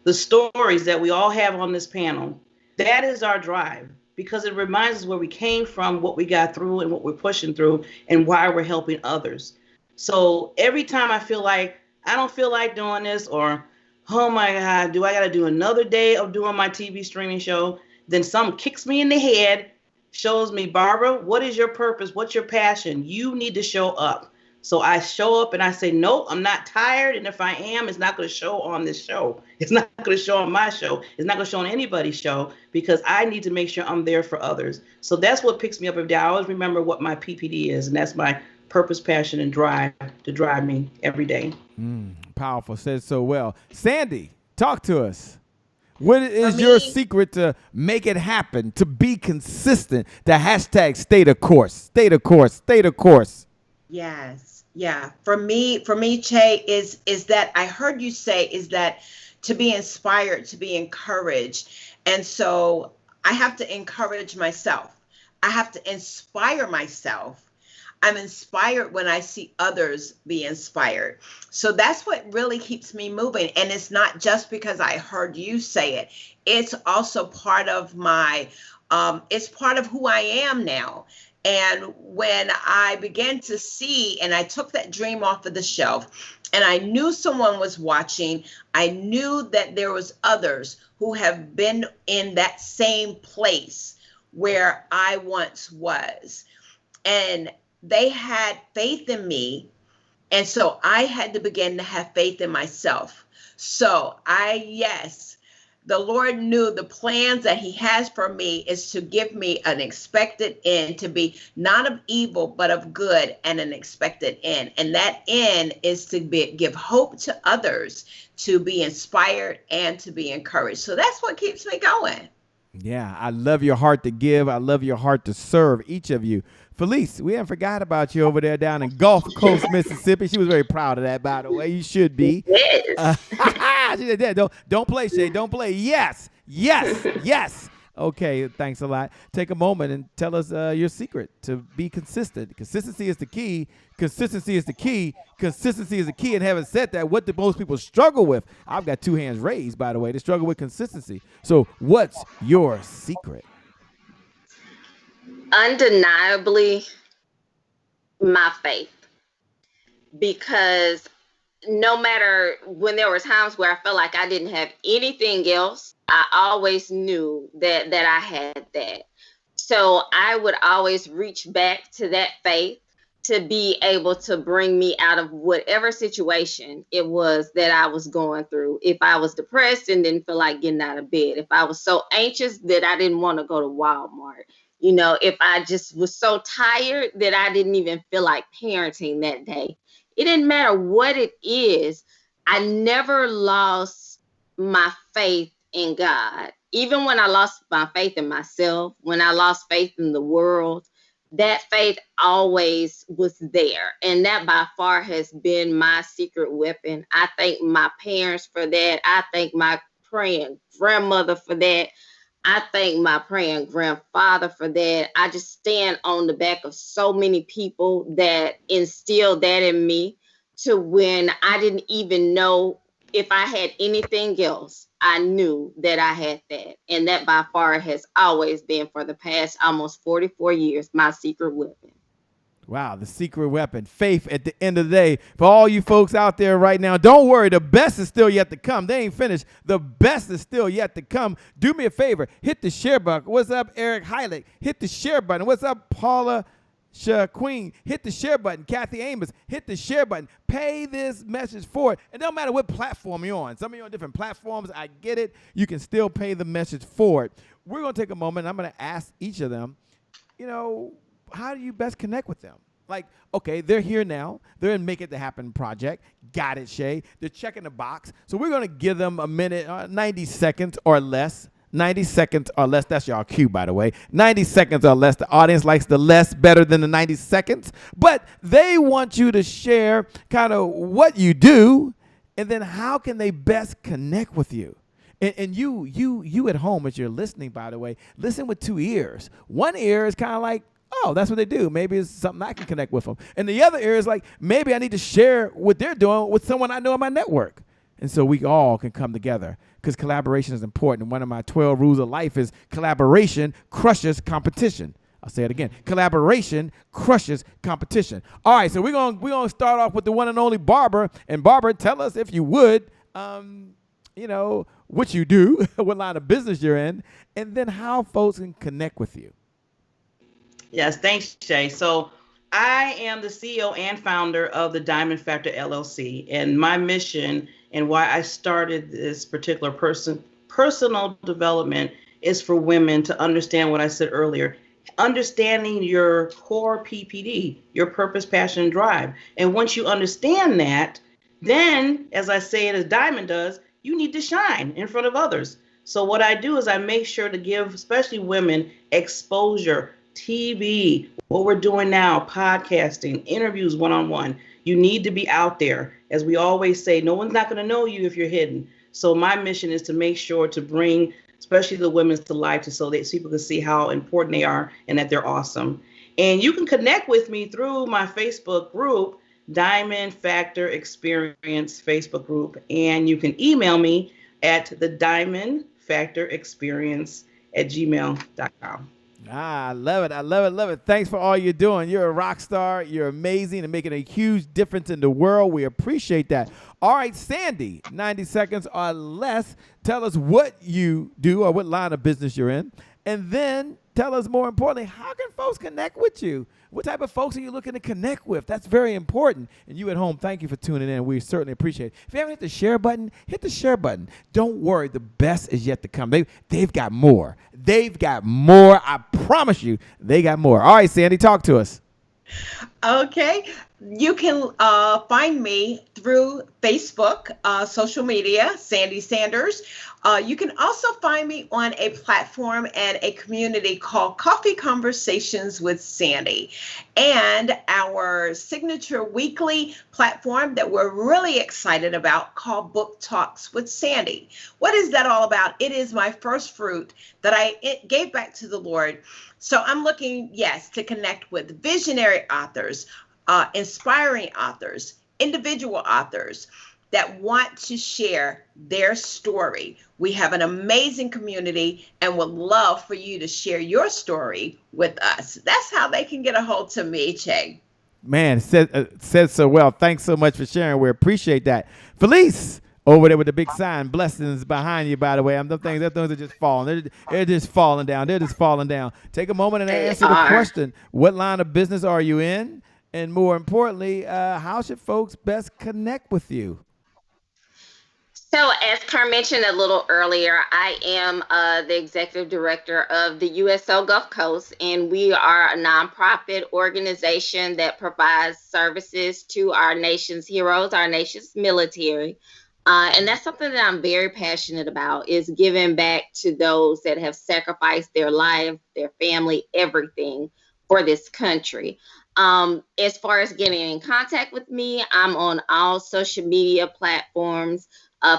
Speaker 2: The stories that we all have on this panel, that is our drive, because it reminds us where we came from, what we got through, and what we're pushing through, and why we're helping others. So every time I feel like I don't feel like doing this, or, oh my God, do I got to do another day of doing my TV streaming show? Then something kicks me in the head, shows me, Barbara, what is your purpose? What's your passion? You need to show up. So I show up and I say, nope, I'm not tired. And if I am, it's not going to show on this show. It's not going to show on my show. It's not going to show on anybody's show, because I need to make sure I'm there for others. So that's what picks me up every day. I always remember what my PPD is, and that's my purpose, passion, and drive to drive me every day.
Speaker 1: Powerful. Says so well. Sandy, talk to us. What is your secret to make it happen, to be consistent, to hashtag stay the course, stay the course, stay the course?
Speaker 4: Yes. Yeah. For me, Che, is that I heard you say is that to be inspired, to be encouraged. And so I have to encourage myself. I have to inspire myself. I'm inspired when I see others be inspired. So that's what really keeps me moving. And it's not just because I heard you say it. It's also part of my, it's part of who I am now. And when I began to see, and I took that dream off of the shelf, and I knew someone was watching, I knew that there was others who have been in that same place where I once was. And they had faith in me. And so I had to begin to have faith in myself. So the Lord knew the plans that he has for me is to give me an expected end, to be not of evil, but of good, and an expected end. And that end is to give hope to others, to be inspired and to be encouraged. So that's what keeps me going.
Speaker 1: Yeah, I love your heart to give. I love your heart to serve, each of you. Felice, we haven't forgot about you over there down in Gulf Coast, Mississippi. She was very proud of that, by the way. You should be.
Speaker 3: Yes.
Speaker 1: She said, "Dad, don't play, Shay. Don't play." Yes, yes, yes. Okay, thanks a lot. Take a moment and tell us your secret to be consistent. Consistency is the key. Consistency is the key. Consistency is the key. And having said that, what do most people struggle with? I've got two hands raised, by the way. They struggle with consistency. So what's your secret?
Speaker 3: Undeniably, my faith. Because no matter when there were times where I felt like I didn't have anything else, I always knew that I had that. So I would always reach back to that faith to be able to bring me out of whatever situation it was that I was going through. If I was depressed and didn't feel like getting out of bed, if I was so anxious that I didn't want to go to Walmart, if I just was so tired that I didn't even feel like parenting that day. It didn't matter what it is. I never lost my faith in God. Even when I lost my faith in myself, when I lost faith in the world, that faith always was there. And that by far has been my secret weapon. I thank my parents for that. I thank my praying grandmother for that. I thank my praying grandfather for that. I just stand on the back of so many people that instilled that in me, to when I didn't even know if I had anything else. I knew that I had that. And that by far has always been, for the past almost 44 years, my secret weapon.
Speaker 1: Wow, the secret weapon, faith at the end of the day. For all you folks out there right now, don't worry. The best is still yet to come. They ain't finished. The best is still yet to come. Do me a favor. Hit the share button. What's up, Eric Heilig? Hit the share button. What's up, Paula Queen? Hit the share button. Kathy Amos, hit the share button. Pay this message forward. It don't matter what platform you're on. Some of you on different platforms. I get it. You can still pay the message forward. We're going to take a moment. I'm going to ask each of them, how do you best connect with them? Like, okay, they're here now. They're in Make It Happen project. Got it, Shay. They're checking the box. So we're going to give them a minute, 90 seconds or less. 90 seconds or less. That's y'all cue, by the way. 90 seconds or less. The audience likes the less better than the 90 seconds. But they want you to share kind of what you do, and then how can they best connect with you. And you at home, as you're listening, by the way, listen with two ears. One ear is kind of like, oh, that's what they do. Maybe it's something I can connect with them. And the other ear is like, maybe I need to share what they're doing with someone I know in my network. And so we all can come together, because collaboration is important. And one of my 12 rules of life is collaboration crushes competition. I'll say it again. Collaboration crushes competition. All right, so we're gonna start off with the one and only Barbara. And Barbara, tell us, if you would, what you do, what line of business you're in, and then how folks can connect with you.
Speaker 2: Yes, thanks, Shay. So I am the CEO and founder of the Diamond Factor LLC, and my mission and why I started this particular personal development is for women to understand what I said earlier, understanding your core PPD, your purpose, passion, and drive. And once you understand that, then, as I say it as Diamond does, you need to shine in front of others. So what I do is I make sure to give, especially women, exposure, TV, what we're doing now, podcasting, interviews one-on-one. You need to be out there. As we always say, no one's not going to know you if you're hidden. So my mission is to make sure to bring, especially the women, to life, so that people can see how important they are and that they're awesome. And you can connect with me through my Facebook group, Diamond Factor Experience Facebook group. And you can email me at the Diamond Factor Experience at gmail.com.
Speaker 1: I love it. I love it. Love it. Thanks for all you're doing. You're a rock star. You're amazing and making a huge difference in the world. We appreciate that. All right, Sandy, 90 seconds or less. Tell us what you do or what line of business you're in. And then tell us, more importantly, how can folks connect with you? What type of folks are you looking to connect with? That's very important. And you at home, thank you for tuning in. We certainly appreciate it. If you haven't hit the share button, hit the share button. Don't worry. The best is yet to come. They've got more. They've got more. I promise you, they got more. All right, Sandy, talk to us.
Speaker 4: Okay. You can find me through Facebook, social media, Sandy Sanders. You can also find me on a platform and a community called Coffee Conversations with Sandy, and our signature weekly platform that we're really excited about called Book Talks with Sandy. What is that all about? It is my first fruit that I gave back to the Lord. So I'm looking, yes, to connect with visionary authors, inspiring authors, individual authors that want to share their story. We have an amazing community and would love for you to share your story with us. That's how they can get a hold to me, Che.
Speaker 1: Man, said so well. Thanks so much for sharing. We appreciate that. Felice, over there with the big sign, blessings behind you, by the way. Those things are just falling. They're just falling down. They're just falling down. Take a moment and answer the question. What line of business are you in? And more importantly, how should folks best connect with you?
Speaker 3: So as Kearn mentioned a little earlier, I am the executive director of the USO Gulf Coast, and we are a nonprofit organization that provides services to our nation's heroes, our nation's military. And that's something that I'm very passionate about, is giving back to those that have sacrificed their life, their family, everything for this country. As far as getting in contact with me, I'm on all social media platforms,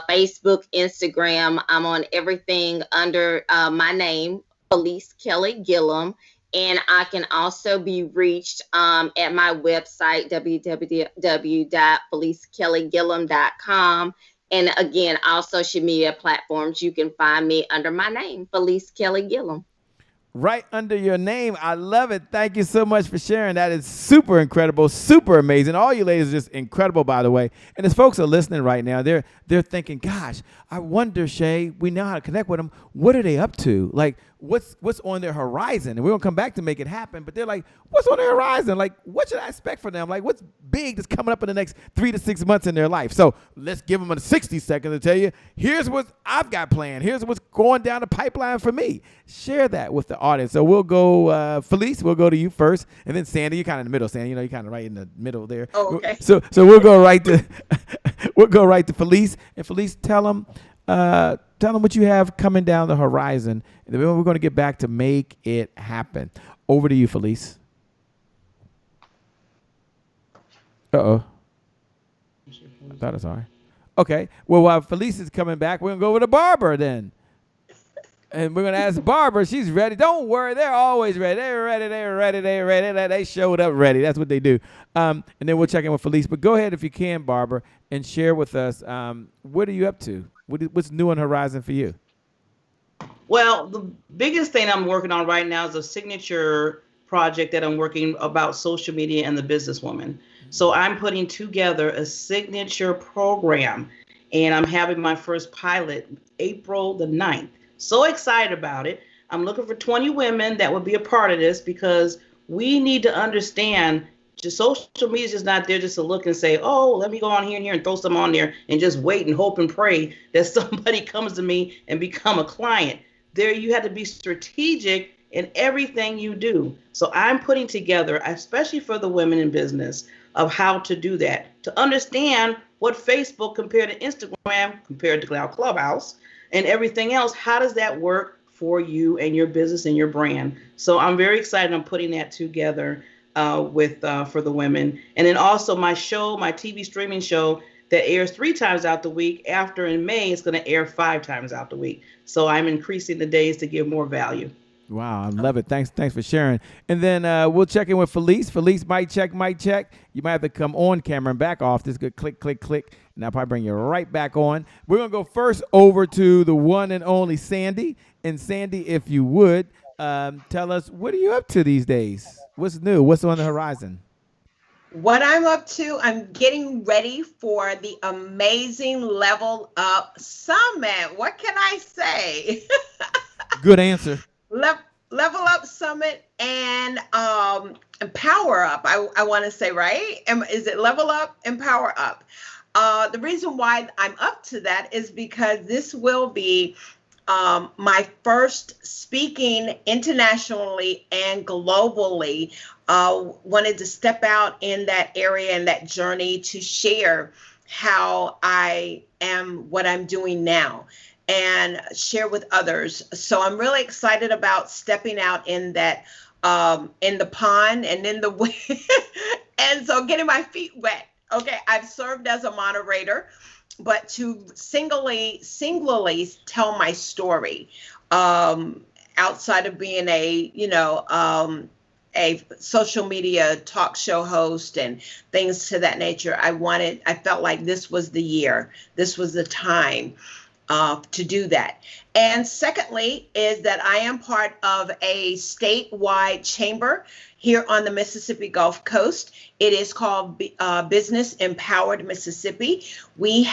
Speaker 3: Facebook, Instagram. I'm on everything under my name, Felice Kelly Gillum. And I can also be reached at my website, www.felicekellygillum.com. And again, all social media platforms, you can find me under my name, Felice Kelly Gillum.
Speaker 1: Right under your name. I love it. Thank you so much for sharing. That is super incredible, super amazing. All you ladies are just incredible, by the way. And as folks are listening right now, they're thinking, gosh, I wonder, Shay, we know how to connect with them. What are they up to? Like, what's on their horizon? And we're going to come back to make it happen. But they're like, what's on their horizon? Like, what should I expect from them? Like, what's big that's coming up in the next 3 to 6 months in their life? So let's give them a 60 seconds to tell you, here's what I've got planned. Here's what's going down the pipeline for me. Share that with the audience. So we'll go, Felice, we'll go to you first. And then Sandy, you're kind of in the middle, Sandy. You know, you're kind of right in the middle there.
Speaker 4: Oh, okay.
Speaker 1: So we'll go right to Felice. And Felice, tell them what you have coming down the horizon. And then we're going to get back to make it happen. Over to you, Felice. Uh-oh. I thought it's all right. Okay. Well, while Felice is coming back, we're going to go over to Barbara then. And we're going to ask Barbara. She's ready. Don't worry. They're always ready. They're ready. They're ready. They're ready. They showed up ready. That's what they do. And then we'll check in with Felice. But go ahead, if you can, Barbara, and share with us, what are you up to? What's new on the horizon for you?
Speaker 2: Well, the biggest thing I'm working on right now is a signature project that I'm working about social media and the businesswoman. So I'm putting together a signature program, and I'm having my first pilot April the 9th. So excited about it. I'm looking for 20 women that would be a part of this, because we need to understand Just social media is just not there just to look and say, oh, let me go on here and here and throw some on there and just wait and hope and pray that somebody comes to me and become a client. There, you have to be strategic in everything you do. So I'm putting together, especially for the women in business, of how to do that, to understand what Facebook compared to Instagram, compared to Cloud Clubhouse, and everything else. How does that work for you and your business and your brand? So I'm very excited. I'm putting that together for the women. And then also my show, my TV streaming show that airs 3 times out the week. After in May, it's going to air 5 times out the week. So I'm increasing the days to give more value.
Speaker 1: Wow, I love it. Thanks for sharing. And then we'll check in with Felice. Felice, mic check. You might have to come on camera and back off. This good click, click, click. And I'll probably bring you right back on. We're going to go first over to the one and only Sandy. And Sandy, if you would, tell us, what are you up to these days? What's new? What's on the horizon?
Speaker 4: What I'm up to, I'm getting ready for the amazing Level Up Summit. What can I say?
Speaker 1: Good answer.
Speaker 4: Level Up Summit and Power Up, I want to say, right? Is it Level Up and Power Up? The reason why I'm up to that is because this will be my first speaking internationally and globally. Wanted to step out in that area and that journey to share how I am, what I'm doing now, and share with others. So I'm really excited about stepping out in that, in the pond and in the and so getting my feet wet. Okay, I've served as a moderator, but to singularly tell my story, outside of being a social media talk show host and things to that nature, I felt like this was the year, this was the time to do that. And secondly is that I am part of a statewide chamber here on the Mississippi Gulf Coast. It is called Business Empowered Mississippi. We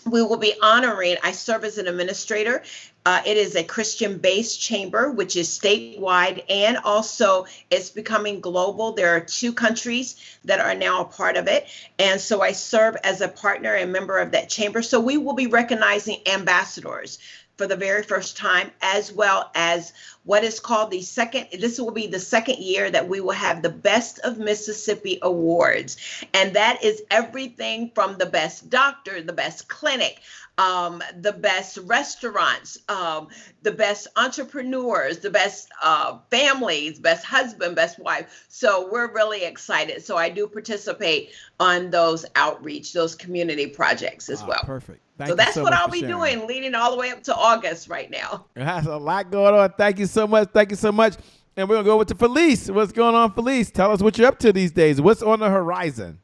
Speaker 4: will be honoring, I serve as an administrator. It is a Christian-based chamber, which is statewide, and also it's becoming global. There are 2 countries that are now a part of it. And so I serve as a partner and member of that chamber. So we will be recognizing ambassadors for the very first time, as well as what is called this will be the second year that we will have the Best of Mississippi Awards. And that is everything from the best doctor, the best clinic, the best restaurants, the best entrepreneurs, the best families, best husband, best wife. So we're really excited. So I do participate on those outreach, those community projects as well.
Speaker 1: Perfect.
Speaker 4: So that's what I'll be doing, leading all the way up to August right now.
Speaker 1: There's a lot going on. Thank you so much. Thank you so much. And we're going to go over to Felice. What's going on, Felice? Tell us what you're up to these days. What's on the horizon?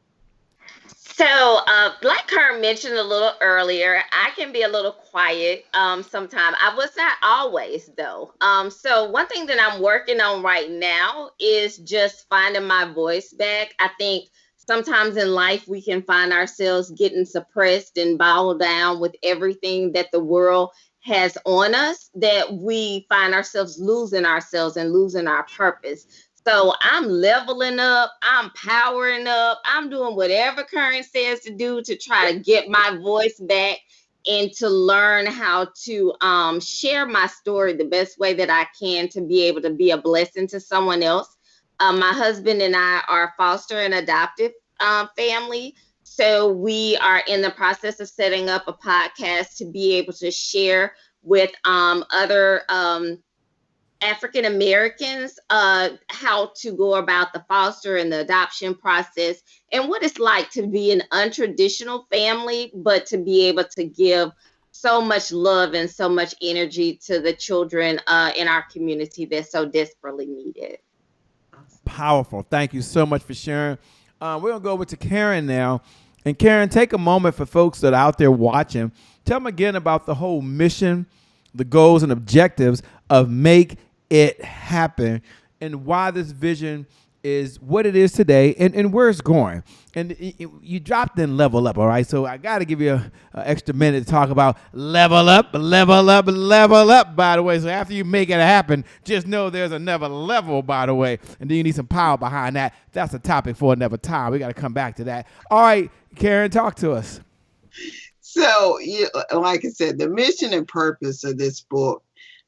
Speaker 3: So, like Kearn mentioned a little earlier, I can be a little quiet sometimes. I was not always, though. So one thing that I'm working on right now is just finding my voice back. I think sometimes in life we can find ourselves getting suppressed and bowed down with everything that the world has on us, that we find ourselves losing ourselves and losing our purpose. So I'm leveling up, I'm powering up, I'm doing whatever Kearn says to do to try to get my voice back and to learn how to share my story the best way that I can to be able to be a blessing to someone else. My husband and I are foster and adoptive family. So we are in the process of setting up a podcast to be able to share with other African Americans how to go about the foster and the adoption process and what it's like to be an untraditional family, but to be able to give so much love and so much energy to the children in our community that so desperately need it.
Speaker 1: Powerful. Thank you so much for sharing. We're going to go over to Kearn now. And Kearn, take a moment for folks that are out there watching. Tell them again about the whole mission, the goals and objectives of Make It Happen, and why this vision is what it is today and where it's going. And you dropped in level up, all right? So I got to give you an extra minute to talk about level up, level up, level up, by the way. So after you make it happen, just know there's another level, by the way. And then you need some power behind that. That's a topic for another time. We got to come back to that. All right, Karen, talk to us.
Speaker 5: So, like I said, the mission and purpose of this book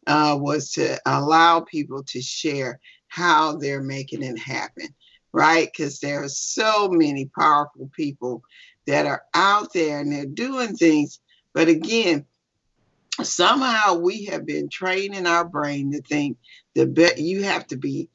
Speaker 5: was to allow people to share how they're making it happen, right? Because there are so many powerful people that are out there and they're doing things. But again, somehow we have been training our brain to think that you have to be,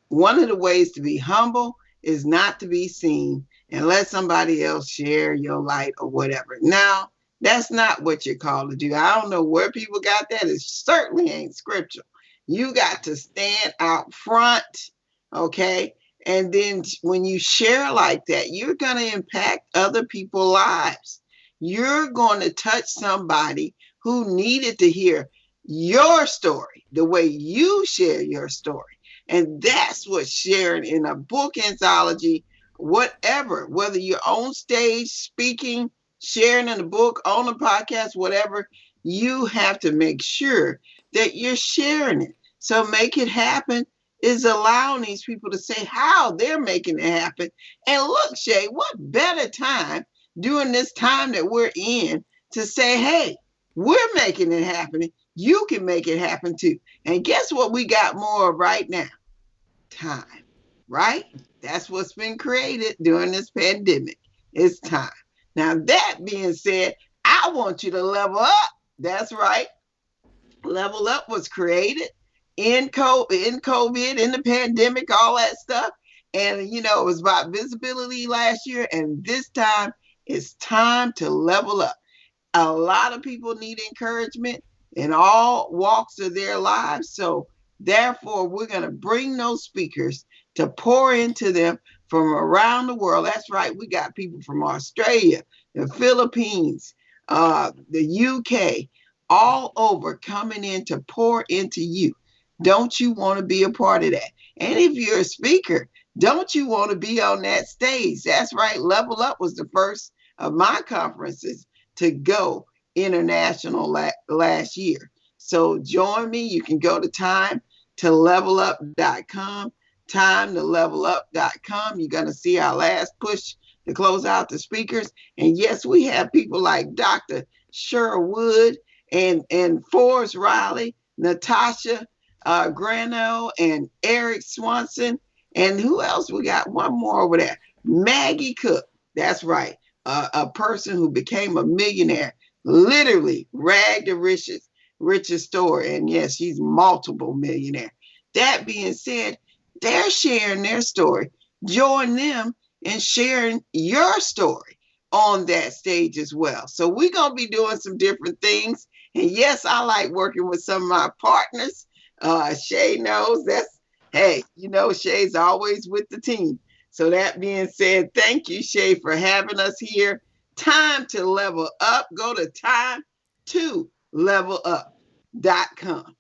Speaker 5: one of the ways to be humble is not to be seen and let somebody else share your light or whatever. Now, that's not what you're called to do. I don't know where people got that. It certainly ain't scriptural. You got to stand out front, okay? And then when you share like that, you're going to impact other people's lives. You're going to touch somebody who needed to hear your story, the way you share your story. And that's what sharing in a book anthology, whatever, whether you're on stage speaking, sharing in a book, on a podcast, whatever, you have to make sure that you're sharing it. So Make It Happen is allowing these people to say how they're making it happen. And look, Shay, what better time during this time that we're in to say, hey, we're making it happen. You can make it happen too. And guess what we got more of right now? Time, right? That's what's been created during this pandemic. It's time. Now, that being said, I want you to level up. That's right. Level Up was created in COVID, in the pandemic, all that stuff. And, you know, it was about visibility last year. And this time, it's time to level up. A lot of people need encouragement in all walks of their lives. So, therefore, we're going to bring those speakers to pour into them from around the world. That's right. We got people from Australia, the Philippines, the UK, all over coming in to pour into you. Don't you want to be a part of that? And if you're a speaker, don't you want to be on that stage? That's right. Level Up was the first of my conferences to go international last year. So join me. You can go to timetollevelup.com, timetollevelup.com. You're going to see our last push to close out the speakers. And yes, we have people like Dr. Sherwood and Forrest Riley, Natasha Grano, and Eric Swanson. And who else? We got one more over there. Maggie Cook. That's right. A person who became a millionaire, literally ragged the richest story. And yes, she's multiple millionaire. That being said, they're sharing their story. Join them in sharing your story on that stage as well. So we're going to be doing some different things. And yes, I like working with some of my partners. Shay knows that's, hey, you know, Shay's always with the team. So that being said, thank you, Shay, for having us here. Time to level up. Go to timetollevelup.com.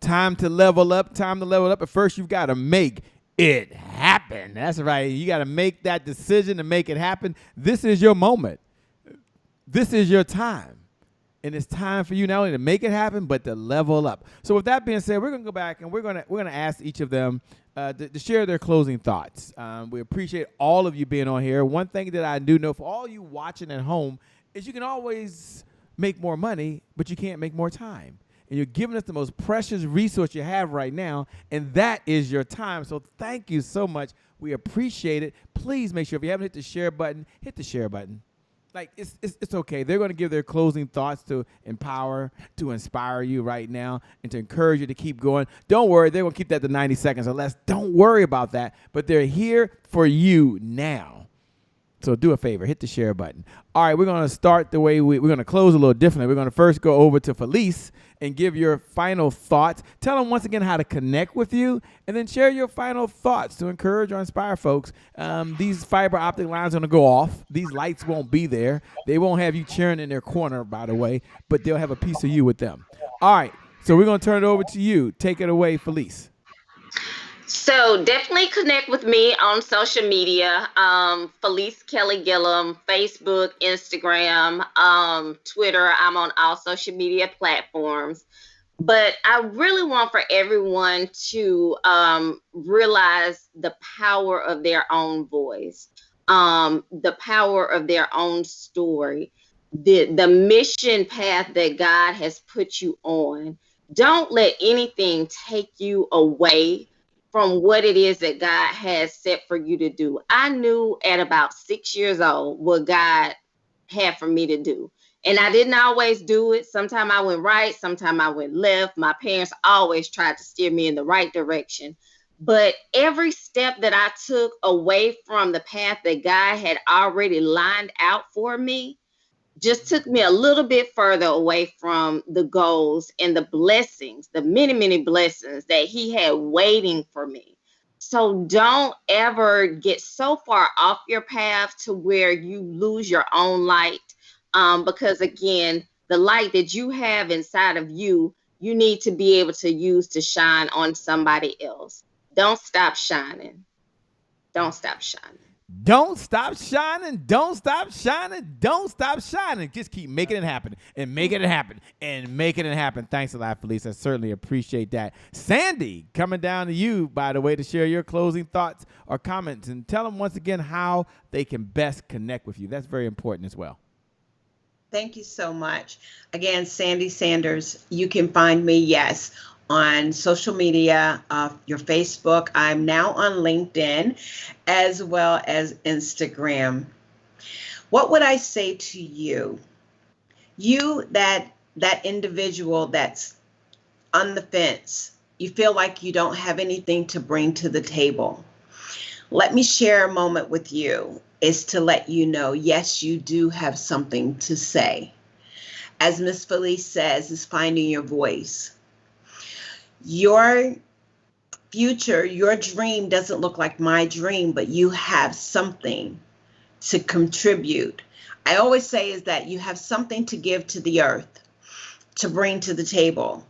Speaker 1: Time to level up. Time to level up. But first, you've got to make it happen. That's right. You got to make that decision to make it happen. This is your moment. This is your time. And it's time for you not only to make it happen, but to level up. So with that being said, we're going to go back and we're going to ask each of them to share their closing thoughts. We appreciate all of you being on here. One thing that I do know for all you watching at home is you can always make more money, but you can't make more time. And you're giving us the most precious resource you have right now, and that is your time. So thank you so much. We appreciate it. Please make sure if you haven't hit the share button, hit the share button. Like, it's okay. They're going to give their closing thoughts to empower, to inspire you right now, and to encourage you to keep going. Don't worry. They're going to keep that to 90 seconds or less. Don't worry about that. But they're here for you now. So do a favor. Hit the share button. All right, we're going to start the way we're going to close a little differently. We're going to first go over to Felice and give your final thoughts. Tell them once again how to connect with you, and then share your final thoughts to encourage or inspire folks. These fiber optic lines are going to go off. These lights won't be there. They won't have you cheering in their corner, by the way, but they'll have a piece of you with them. All right, so we're going to turn it over to you. Take it away, Felice.
Speaker 3: So definitely connect with me on social media. Felice Kelly Gillum, Facebook, Instagram, Twitter. I'm on all social media platforms. But I really want for everyone to realize the power of their own voice, the power of their own story, the mission path that God has put you on. Don't let anything take you away from what it is that God has set for you to do. I knew at about 6 years old what God had for me to do. And I didn't always do it. Sometimes I went right, sometimes I went left. My parents always tried to steer me in the right direction. But every step that I took away from the path that God had already lined out for me just took me a little bit further away from the goals and the blessings, the many, many blessings that He had waiting for me. So don't ever get so far off your path to where you lose your own light. Because again, the light that you have inside of you, you need to be able to use to shine on somebody else. Don't stop shining. Don't stop shining.
Speaker 1: Don't stop shining. Don't stop shining. Don't stop shining. Just keep making it happen and making it happen and making it happen. Thanks a lot, Felice. I certainly appreciate that. Sandy, coming down to you, by the way, to share your closing thoughts or comments and tell them once again how they can best connect with you. That's very important as well.
Speaker 4: Thank you so much. Again, Sandy Sanders. You can find me, yes, on social media, your Facebook. I'm now on LinkedIn as well as Instagram. What would I say to you? You, that individual that's on the fence, you feel like you don't have anything to bring to the table. Let me share a moment with you is to let you know, yes, you do have something to say. As Miss Felice says, is finding your voice. Your future, your dream doesn't look like my dream, but you have something to contribute. I always say is that you have something to give to the earth, to bring to the table,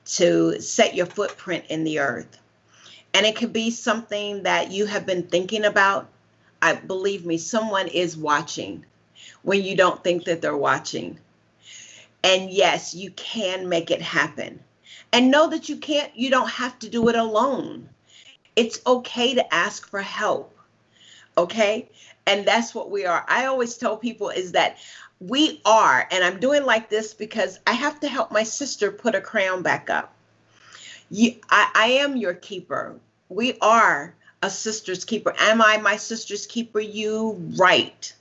Speaker 4: to set your footprint in the earth. And it could be something that you have been thinking about. Believe me, someone is watching when you don't think that they're watching. And yes, you can make it happen. And know that you don't have to do it alone. It's okay to ask for help. Okay? And that's what we are. I always tell people is that we are, and I'm doing like this because I have to help my sister put a crown back up. I am your keeper. We are a sister's keeper. Am I my sister's keeper? You right.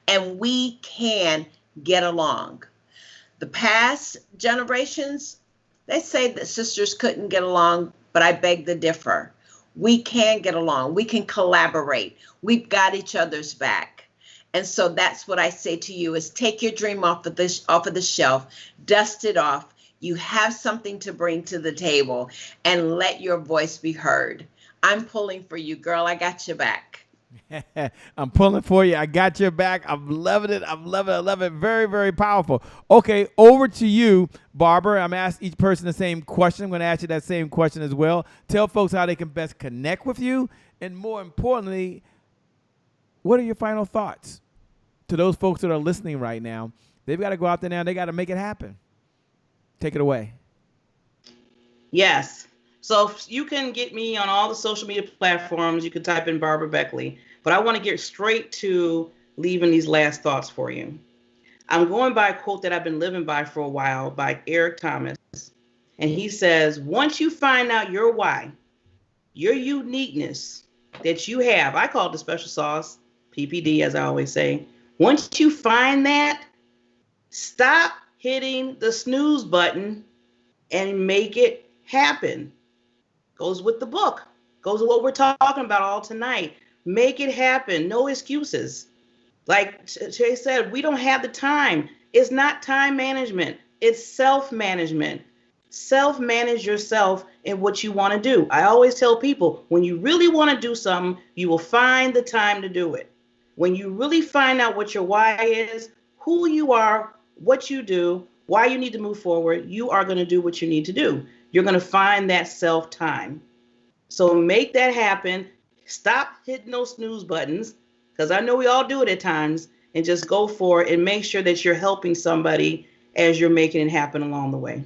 Speaker 4: And we can get along. The past generations, they say that sisters couldn't get along, but I beg to differ. We can get along. We can collaborate. We've got each other's back. And so that's what I say to you is take your dream off of the shelf, dust it off. You have something to bring to the table and let your voice be heard. I'm pulling for you, girl. I got your back.
Speaker 1: I'm pulling for you. I got your back. I'm loving it. I'm loving it. I love it. Very, very powerful. Okay, over to you, Barbara. I'm asking each person the same question. I'm going to ask you that same question as well. Tell folks how they can best connect with you. And more importantly, what are your final thoughts to those folks that are listening right now? They've got to go out there now. They got to make it happen. Take it away.
Speaker 2: Yes. So you can get me on all the social media platforms. You can type in Barbara Beckley. But I want to get straight to leaving these last thoughts for you. I'm going by a quote that I've been living by for a while by Eric Thomas. And he says, once you find out your why, your uniqueness that you have, I call it the special sauce, PPD, as I always say. Once you find that, stop hitting the snooze button and make it happen. Goes with the book. Goes with what we're talking about all tonight. Make it happen. No excuses. Like Shay said, we don't have the time. It's not time management. It's self-management. Self-manage yourself in what you want to do. I always tell people, when you really want to do something, you will find the time to do it. When you really find out what your why is, who you are, what you do, why you need to move forward, you are going to do what you need to do. You're going to find that self-time. So make that happen. Stop hitting those snooze buttons, because I know we all do it at times, and just go for it and make sure that you're helping somebody as you're making it happen along the way.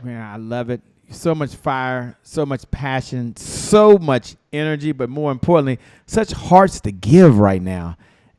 Speaker 1: Man, I love it. So much fire, so much passion, so much energy, but more importantly, such hearts to give right now.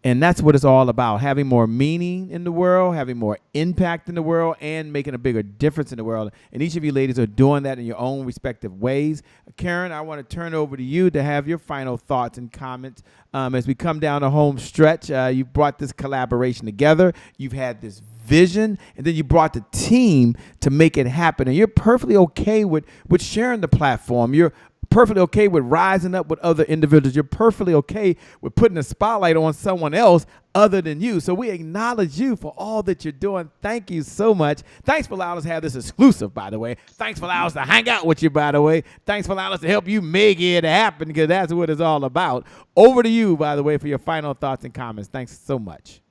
Speaker 1: And that's what it's all about, having more meaning in the world, having more impact in the world, and making a bigger difference in the world. And each of you ladies are doing that in your own respective ways. Karen, I want to turn over to you to have your final thoughts and comments as we come down the home stretch. You brought this collaboration together. You've had this vision, and then you brought the team to make it happen. And you're perfectly okay with sharing the platform. You're perfectly okay with rising up with other individuals. You're perfectly okay with putting a spotlight on someone else other than you. So we acknowledge you for all that you're doing. Thank you so much. Thanks for allowing us to have this exclusive, by the way. Thanks for allowing us to hang out with you, by the way. Thanks for allowing us to help you make it happen, because that's what it's all about. Over to you, by the way, for your final thoughts and comments. Thanks so much.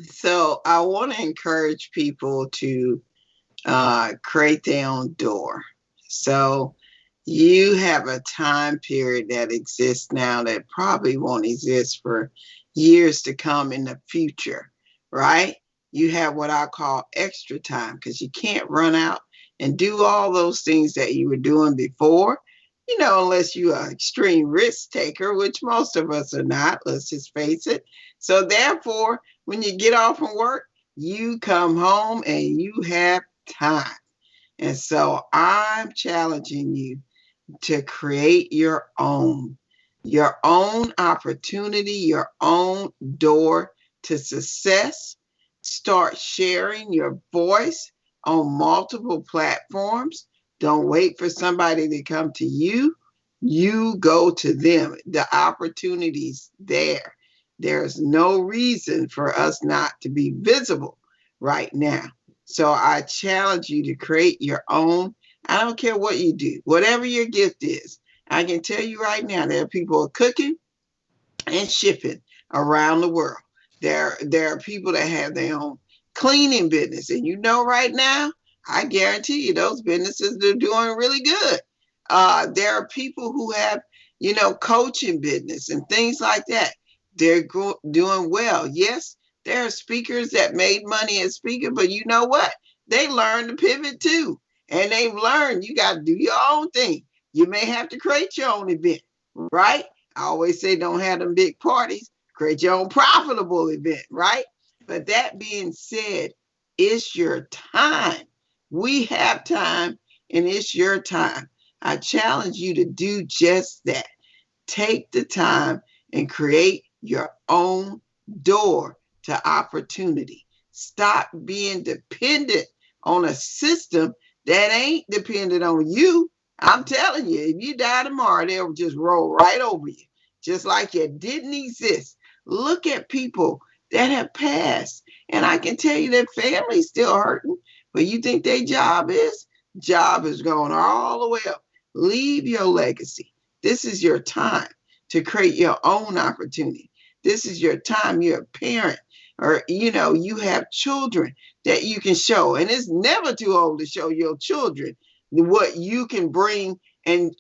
Speaker 5: So I want to encourage people to create their own door. So you have a time period that exists now that probably won't exist for years to come in the future, right? You have what I call extra time, because you can't run out and do all those things that you were doing before, unless you are an extreme risk taker, which most of us are not, let's just face it. So therefore, when you get off from work, you come home and you have time. And so I'm challenging you to create your own opportunity, your own door to success. Start sharing your voice on multiple platforms. Don't wait for somebody to come to you. You go to them. The opportunity's there. There's no reason for us not to be visible right now. So I challenge you to create your own. I don't care what you do, whatever your gift is. I can tell you right now, there are people cooking and shipping around the world. There are people that have their own cleaning business. And right now, I guarantee you those businesses are doing really good. There are people who have, coaching business and things like that. They're doing well. Yes, there are speakers that made money as speakers, but you know what? They learned to pivot too. And they've learned you got to do your own thing. You may have to create your own event, right? I always say don't have them big parties. Create your own profitable event, right? But that being said, it's your time. We have time, and it's your time. I challenge you to do just that. Take the time and create your own door to opportunity. Stop being dependent on a system that ain't dependent on you. I'm telling you, if you die tomorrow, they'll just roll right over you, just like you didn't exist. Look at people that have passed, and I can tell you their family's still hurting, but you think their job is going all the way up. Leave your legacy. This is your time to create your own opportunity. This is your time. You're a parent, or you have children that you can show, and it's never too old to show your children what you can bring and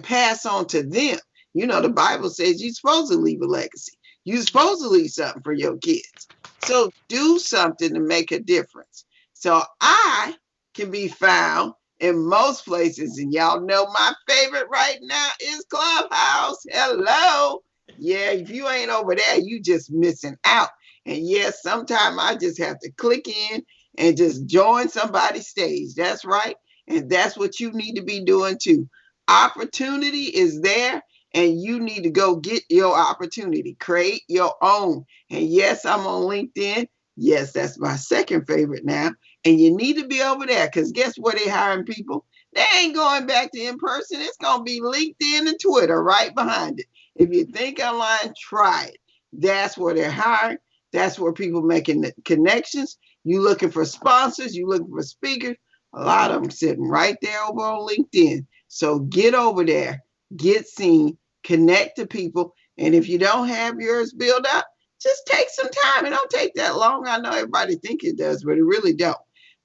Speaker 5: pass on to them. The Bible says you're supposed to leave a legacy. You're supposed to leave something for your kids. So do something to make a difference. So I can be found in most places, and y'all know my favorite right now is Clubhouse. Hello. Yeah, if you ain't over there, you just missing out. And yes, sometimes I just have to click in and just join somebody's stage. That's right. And that's what you need to be doing too. Opportunity is there, and you need to go get your opportunity. Create your own. And yes, I'm on LinkedIn. Yes, that's my second favorite now. And you need to be over there, because guess where they're hiring people? They ain't going back to in person. It's going to be LinkedIn and Twitter right behind it. If you think online, try it. That's where they're hiring. That's where people making the connections. You looking for sponsors. You looking for speakers. A lot of them sitting right there over on LinkedIn. So get over there, get seen, connect to people. And if you don't have yours built up, just take some time. It don't take that long. I know everybody think it does, but it really don't.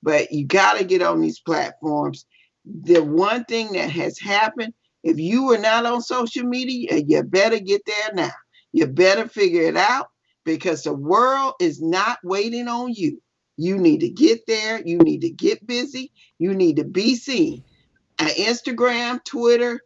Speaker 5: But you got to get on these platforms. The one thing that has happened If you are not on social media, you better get there now. You better figure it out because the world is not waiting on you. You need to get there. You need to get busy. You need to be seen. Instagram, Twitter,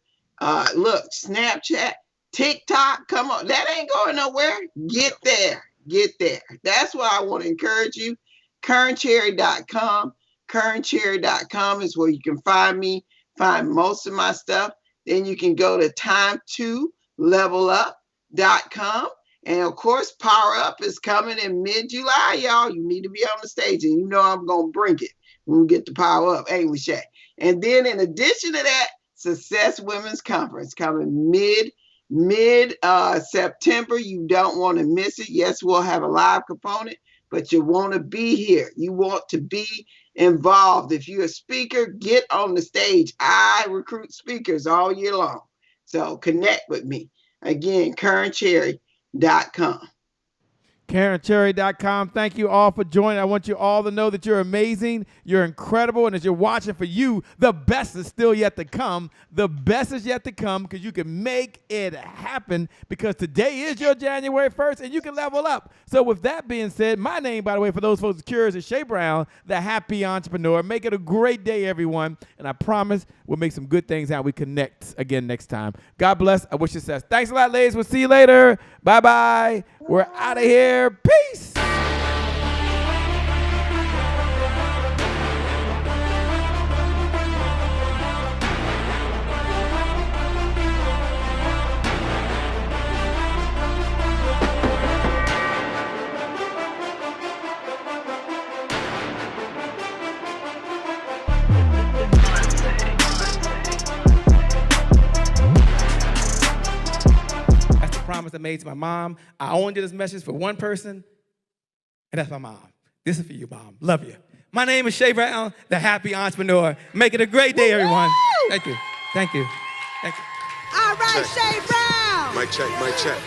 Speaker 5: look, Snapchat, TikTok, come on. That ain't going nowhere. Get there. Get there. That's why I want to encourage you. KearnCherry.com. KearnCherry.com is where you can find me, find most of my stuff. Then you can go to time2levelup.com. And of course, Power Up is coming in mid-July, y'all. You need to be on the stage, and you know I'm going to bring it when we get to Power Up, ain't we, Shay? And then in addition to that, Success Women's Conference coming mid-September. You don't want to miss it. Yes, we'll have a live component, but you want to be here. You want to be involved. If you're a speaker, get on the stage. I recruit speakers all year long. So connect with me. Again, KearnCherry.com.
Speaker 1: KarenCherry.com. Thank you all for joining. I want you all to know that you're amazing. You're incredible. And as you're watching for you, the best is still yet to come. The best is yet to come because you can make it happen because today is your January 1st and you can level up. So with that being said, my name, by the way, for those folks curious, is Shay Brown, the happy entrepreneur. Make it a great day, everyone. And I promise we'll make some good things out. We connect again next time. God bless. I wish you success. Thanks a lot, ladies. We'll see you later. Bye-bye. We're out of here. Peace. That's the promise I made to my mom. I only did this message for one person, and that's my mom. This is for you, Mom. Love you. My name is Shay Brown, the happy entrepreneur. Make it a great day, everyone. Thank you. Thank you. Thank you.
Speaker 6: All right, Shay Brown.
Speaker 7: Mic check, mic check.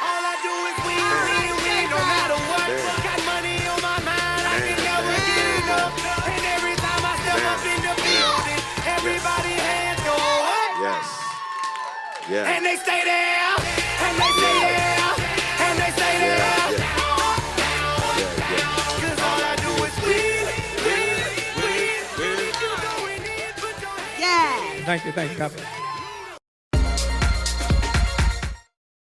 Speaker 6: All I do is win, no matter what. Got money on my mind, I can never get enough. And every time I step up in the building, everybody hands go up.
Speaker 7: Yes. Yeah.
Speaker 6: And they stay there, and they stay there, and they stay there. Cause all I do is win.
Speaker 1: Thank you. God bless.